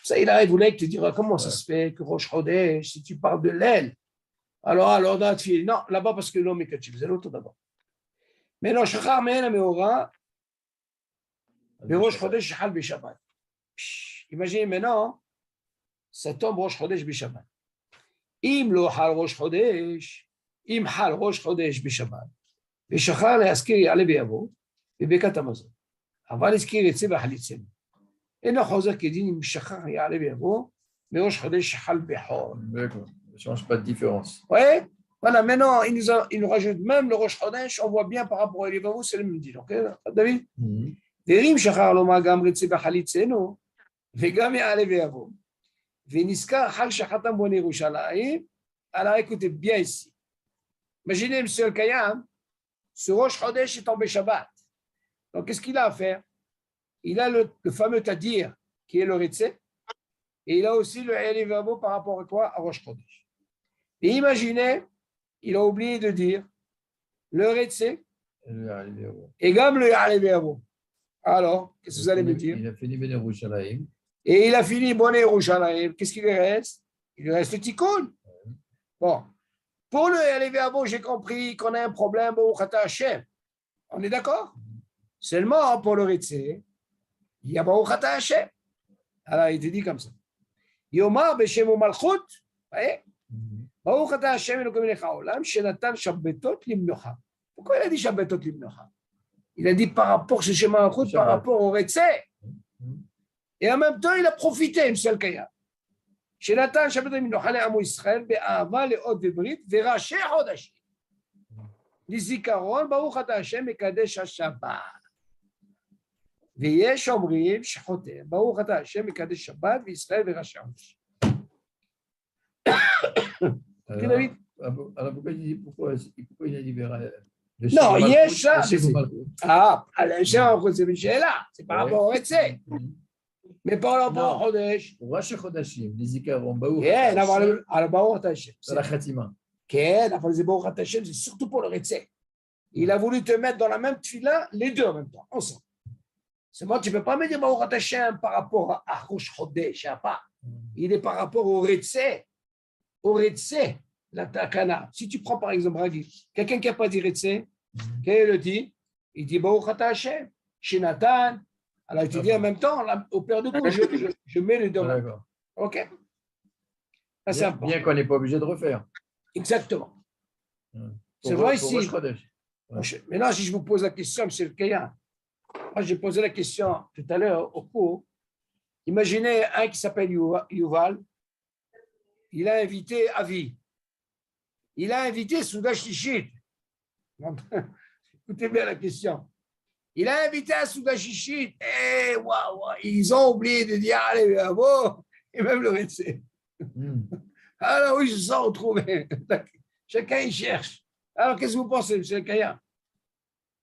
S1: Ça, il arrive, vous te dira comment ça se fait que Rosh Chodesh, si tu parles de l'aile, alors dans la Tfila, non, là-bas, parce que l'homme est caché. Vous allez l'autre d'abord. Mais non, Shachar Mehen Meora, le Rosh Chodesh Shachal B'Shabbat. Imaginez maintenant, ça tombe Rosh Chodesh B'Shabbat. Im lo hal Rosh Chodesh, im hal Rosh Chodesh B'Shabbat. ושחר להזכיר יעלה ויבוא בברכת המזון. אבל הזכיר יצא ואכל יצאנו. אינו חוזר כדין אם שחר יעלה ויבוא מראש חודש שחל בחול.
S3: D'accord, ça ne change pas de différence.
S1: Ouais, voilà, maintenant il nous rajoute même le Rosh Chodesh, on voit bien par rapport à l'Evavou, c'est le même dit. Ok, David? ואם שחר לומר גם רצה ואכל יצאנו, וגם יעלה ויבוא. ונזכר חג שחתם בו ירושלים, alors écoutez bien ici. Imaginez M. El-Kayam, ce Rosh Chodesh est tombé Shabbat. Donc, qu'est-ce qu'il a à faire? Il a le fameux Tadir, qui est le Ritzé, et il a aussi le Elivavo par rapport à quoi? À Rosh Chodesh. Et imaginez, il a oublié de dire le Ritzé et comme le Elivavo. Alors, qu'est-ce que vous allez me dire?
S3: Il a fini Ben Yerushalayim.
S1: Et il a fini Bon Yerushalayim. Qu'est-ce qu'il lui reste? Il lui reste le Tikkun. Bon. Pour le Elivavo, j'ai compris qu'on a un problème au Chata Hashem. On est d'accord? Seulement pour le Ritzé, il y a Baruch Ata Hashem. Alors, il te dit comme ça. Yomar Beshem Malchut, Baruch Ata Hashem Elokim Melech Haolam, Shenatan Shabbatot Limnocha. Pourquoi il a dit Shabbatot Limnocha? Il a dit par rapport, ce Shem Malchut, par rapport au Ritzé. Et en même temps, il a profité, M. Al-Kaya. Shenatan Shabbatot Limnocha Le'amu Yisrael, Be'ava Le'od Vebrit, Veraché Chodashim. לזיכרון ברוך אתה השם מקדש השבת. ויש אומרים שחותם ברוך אתה השם מקדש שבת וישראל וראשי עונש.
S3: Alors pourquoi il a dit
S1: Non, יש ça. c'est une שאלה, c'est par rapport au רצה. Mais par rapport au חודש.
S3: ראשי חודשים, לזיכרון ברוך
S1: כן, אבל ברוך אתה השם.
S3: זה לחתימה.
S1: כן, אבל זה ברוך אתה השם, c'est surtout pour le רצה. Il a voulu te mettre dans la même tefila, les deux en même temps, ensemble. C'est moi, tu ne peux pas me dire Baruch Ata Hashem par rapport à Rosh Chodesh, pas. Il est par rapport au Retsé, la Takana. Si tu prends par exemple Ragi, quelqu'un qui n'a pas dit Retsé, qu'est-ce qu'il dit? Il dit Baruch Ata Hashem, Shenatan. Alors il te dit en même temps, au père de coup, je mets les deux.
S3: D'accord.
S1: OK?
S3: Bien qu'on n'est pas obligé de refaire.
S1: Exactement. C'est vrai ici. Maintenant, si je vous pose la question, M. le Kaya, moi j'ai posé la question tout à l'heure au cours. Imaginez un qui s'appelle Yuval, il a invité Avi, il a invité Souda Shishit. Écoutez bien la question. Il a invité à Souda Chichit. Et waouh, ils ont oublié de dire allez, bravo, et même le Retsé. Alors oui, ils se sont retrouvés. Chacun y cherche. Alors qu'est-ce que vous pensez, M. Kaya?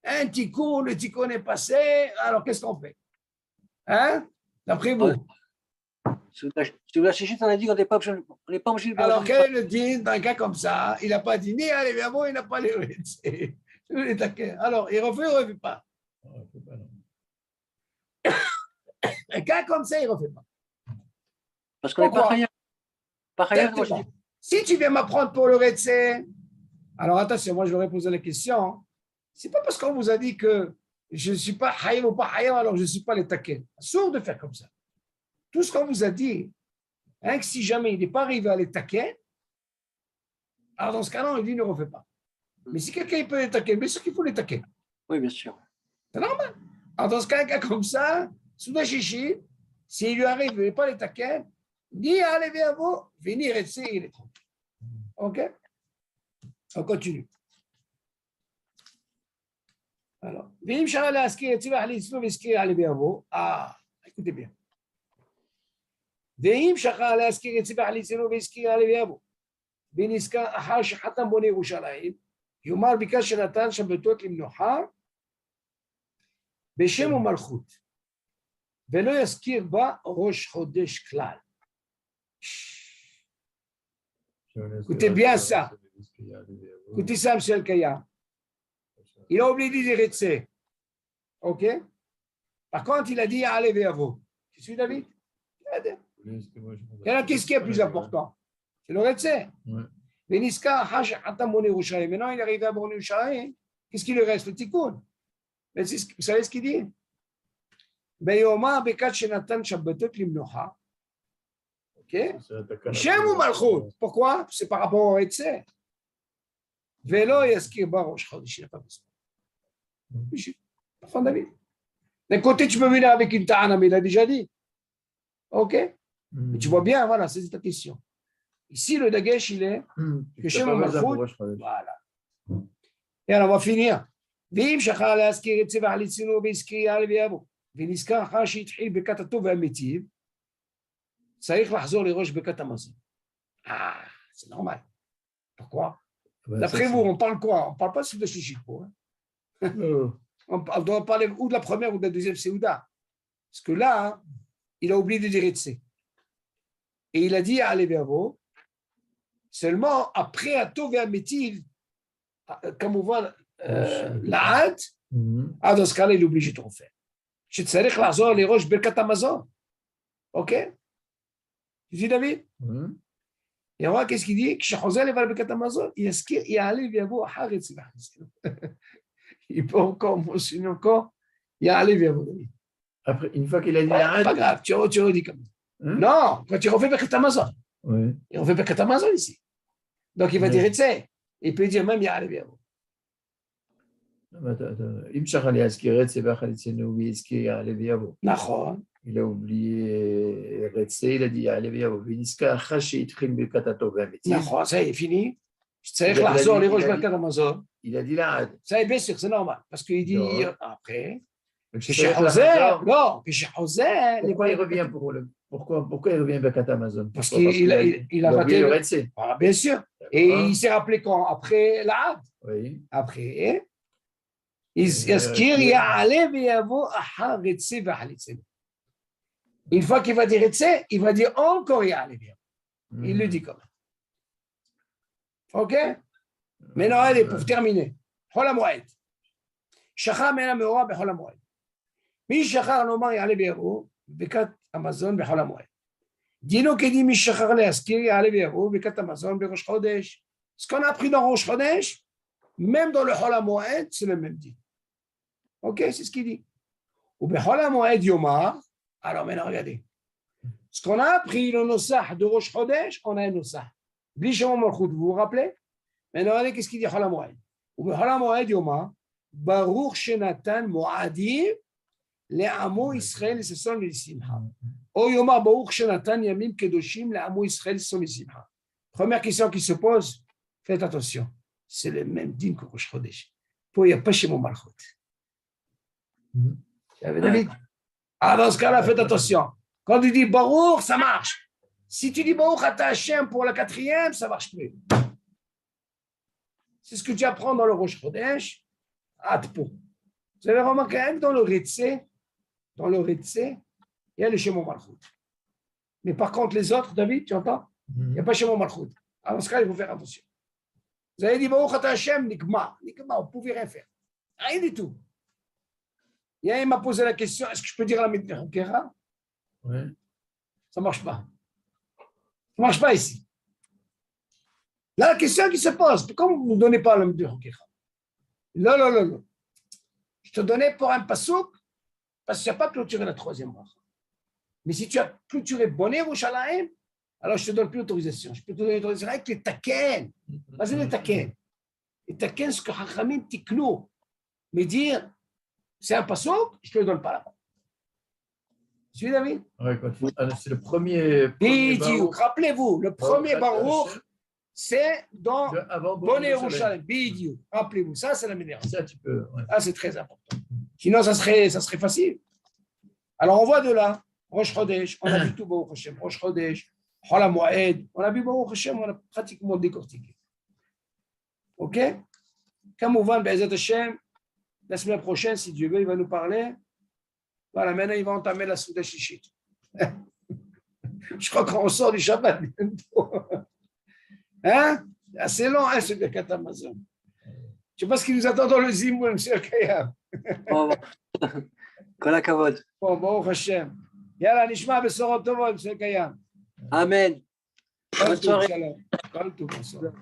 S1: Un tikkun, le tikkun est passé, alors qu'est-ce qu'on fait? Hein? D'après vous?
S5: Sous la chichite, on a dit qu'on n'est pas obligé de
S1: Alors, quel est le din dans un cas comme ça? Il n'a pas dit ni allez, bien bon, il n'a pas les Retsé. Alors, il refait ou il ne refait pas? Un cas comme ça, il ne refait pas.
S5: Parce qu'on n'est pas khayar. Pas khayar, moi je dis.
S1: Si tu viens m'apprendre pour le Retsé, alors attention, moi je vais poser la question. C'est pas parce qu'on vous a dit que je ne suis pas khayar ou pas khayar, alors je ne suis pas les taquets. Sourd de faire comme ça. Tout ce qu'on vous a dit, hein, que si jamais il n'est pas arrivé à les taquets, alors dans ce cas-là, on dit ne refait pas. Mais si quelqu'un peut les taquer, bien sûr qu'il faut les taquer.
S5: Oui, bien sûr.
S1: C'est normal. Alors dans ce cas, un cas comme ça, Souda Chichi, s'il lui arrive, il n'est pas les taquets, dit allez, viens vous, venir Retsé, il est tranquille. OK? On continue. Alors, ah, écoutez bien. ואם שכח להזכיר את ציווח ליצינו והזכיר על אביהו ונזכר אחר שחתם בונה ירושלים, יאמר ביקש שנתן שבתות למנוחה בשם ומלכות ולא יזכיר בה ראש חודש כלל. Écoutez bien ça. Écoutez ça, M. Elkaya. Il a oublié de dire Retsé. OK? Par contre, il a dit allez Véavo. Tu suis David? Et alors, qu'est-ce qui est plus important? C'est le Retsé. Veniska Hash Atam Bone Yerushalayim. Maintenant, il est arrivé à Bone Yerushalayim. Qu'est-ce qui lui reste? Le Tikkun. Vous savez ce qu'il dit? Beyoma Bekat Shenatan Shabbatot Limnocha. OK? Shem ou Malchut. Pourquoi? C'est par rapport au Retsé. Velo Yaskir Barosh Chodesh. Il n'a pas besoin. Parfait, David. D'un côté, tu peux venir avec une ta'ana, mais il a déjà dit. OK? Mais tu vois bien, voilà, c'est ta question. Ici, le dagesh, il est que chez mon Malchut, voilà. Et alors, on va finir. ואם שכח להזכיר את צבח ליצינו והזכיר על אביהו ונזכר אחר שהתחיל ברכת הטוב והמיטיב, צריך לחזור לראש ברכת המזון. Ah, c'est normal. Pourquoi? D'après vous, on parle quoi? On ne parle pas de Chichit. On doit parler ou de la première ou de la deuxième Séouda. Parce que là, il a oublié de dire Retsé. Et il a dit à Aleviavo, seulement après Atov et Amétiv, comme on voit la hâte, dans ce cas-là, il est obligé de refaire. Je te sais que les roches Berkat Amazon. OK? Tu dis, David? Et on voit qu'est-ce qu'il dit? Il peut encore mentionner encore, il y a Aleviavo.
S3: Après, une fois qu'il a dit la hâte.
S1: Pas grave, tu redis comme ça. Non, quand tu refais Berkat Amazon. Il refait Berkat Amazon ici. Donc il va dire Retsé. Il peut dire même il y a Aleviavo.
S3: אם שכח להזכיר את צבח ליצינו והזכיר על אביהו.
S1: נכון.
S3: Il a oublié Retsé, il a dit à Léviavo, Viniska, אחר שהתחיל ברכת הטוב והמיטיב.
S1: נכון, ça y est, fini. צריך לחזור לראש ברכת המזון.
S3: Il a dit la hâte.
S1: Ça y est, bien sûr, c'est normal. Parce qu'il dit après, כשחוזר, לא, כשחוזר.
S3: Pourquoi il revient pourquoi il revient ברכת המזון?
S1: Parce qu'il a raté
S3: le Retsé.
S1: Bien sûr. Et il s'est rappelé quand? Après la hâte.
S3: Oui.
S1: Après, יזכיר יעלה ויבוא אחר רצה והחליצה. Une fois qu'il va dire Retsé, il va dire encore Ya'ale Viavo. Il le dit comme ça. OK? Maintenant, allez, pour terminer. Chol HaMoed. Shachar mena meora bechol HaMoed. Mi shachar lomar Ya'ale Viavo, bekat Amazon bechol HaMoed. Dino qui dit mi shachar leaskir Ya'ale Viavo, bekat Amazon berosh chodesh. Ce qu'on a appris dans Rosh Chodesh, même dans le Chol HaMoed, c'est le même dit. OK? C'est ce qu'il dit. Ou bechol HaMoed yomar. Alors maintenant, regardez. Ce qu'on a appris, le Nosah de Rosh Chodesh, on a un Nosah. Bli Shemon Malchut, vous vous rappelez? Maintenant, regardez qu'est-ce qu'il dit Chol HaMoed. Ou Chol HaMoed Yoma, Baruch Shenatan Moadim, Le'amo Israël, ce sont les Simcha. O Yoma, Baruch Shenatan Yamim Kedoshim, Le'amo Israël, ce sont les Simcha. Première question qui se pose, faites attention, c'est le même din que Rosh Chodesh. Pour il n'y a pas Shemon Malchut. David. Ah, dans ce cas-là, faites attention. Quand tu dis Baruch, ça marche. Si tu dis Baruch Ata Hashem pour la 4e, ça ne marche plus. C'est ce que tu apprends dans le Rosh Chodesh, Atpo. Vous avez remarqué que dans le Ritze, il y a le Shemon Malchut. Mais par contre, les autres, David, tu entends? Il n'y a pas Shemon Malchut. Alors, dans ce cas, il faut faire attention. Vous avez dit Baruch Ata Hashem, Nikma, on ne pouvait rien faire. Rien du tout. Il m'a posé la question, est-ce que je peux dire la Midnechokera?
S3: Oui.
S1: Ça ne marche pas. Ça ne marche pas ici. Là, la question qui se pose, pourquoi vous ne donnez pas la Midnechokera? Non. Je te donnais pour un pasouk, parce que tu n'as pas clôturé la 3e bracha. Mais si tu as clôturé Boné Yerushalayim, alors je ne te donne plus l'autorisation. Je peux te donner l'autorisation avec les taken. Vas-y, les taken. Les taken, ce que Hachamim tiknou. Mais dire, c'est un pasouk, je ne te le donne pas là-bas. Tu suis, David?
S3: Oui, c'est le premier
S1: Bidiou. Rappelez-vous, le premier Baruch, c'est dans Boné Yerushalayim. Bidiou. Rappelez-vous, ça, c'est la meilleure.
S3: Ça, tu peux. Ouais.
S1: Ah, c'est très important. Sinon, ça serait facile. Alors, on voit de là, Rosh Chodesh, on a vu tout Baruch Hashem, Rosh Chodesh, Chol HaMoed, on a vu Baruch Hashem, on a pratiquement décortiqué. OK? Kamouvan, Be'ezat Hashem, la semaine prochaine, si Dieu veut, il va nous parler. Voilà, maintenant, il va entamer la Souda Shishit. Je crois qu'on sort du Shabbat bientôt. Hein? C'est assez long, hein, ce Birkat Hamazon. Je ne sais pas ce qui nous attend dans le Zimoun, M. Kayam.
S5: Kol hakavod.
S1: Bon, Baruch Hashem. Yalla, nishma besorot tovot, M. Kayam.
S5: Amen. Bonne soirée.
S1: Kol tout, bonsoir.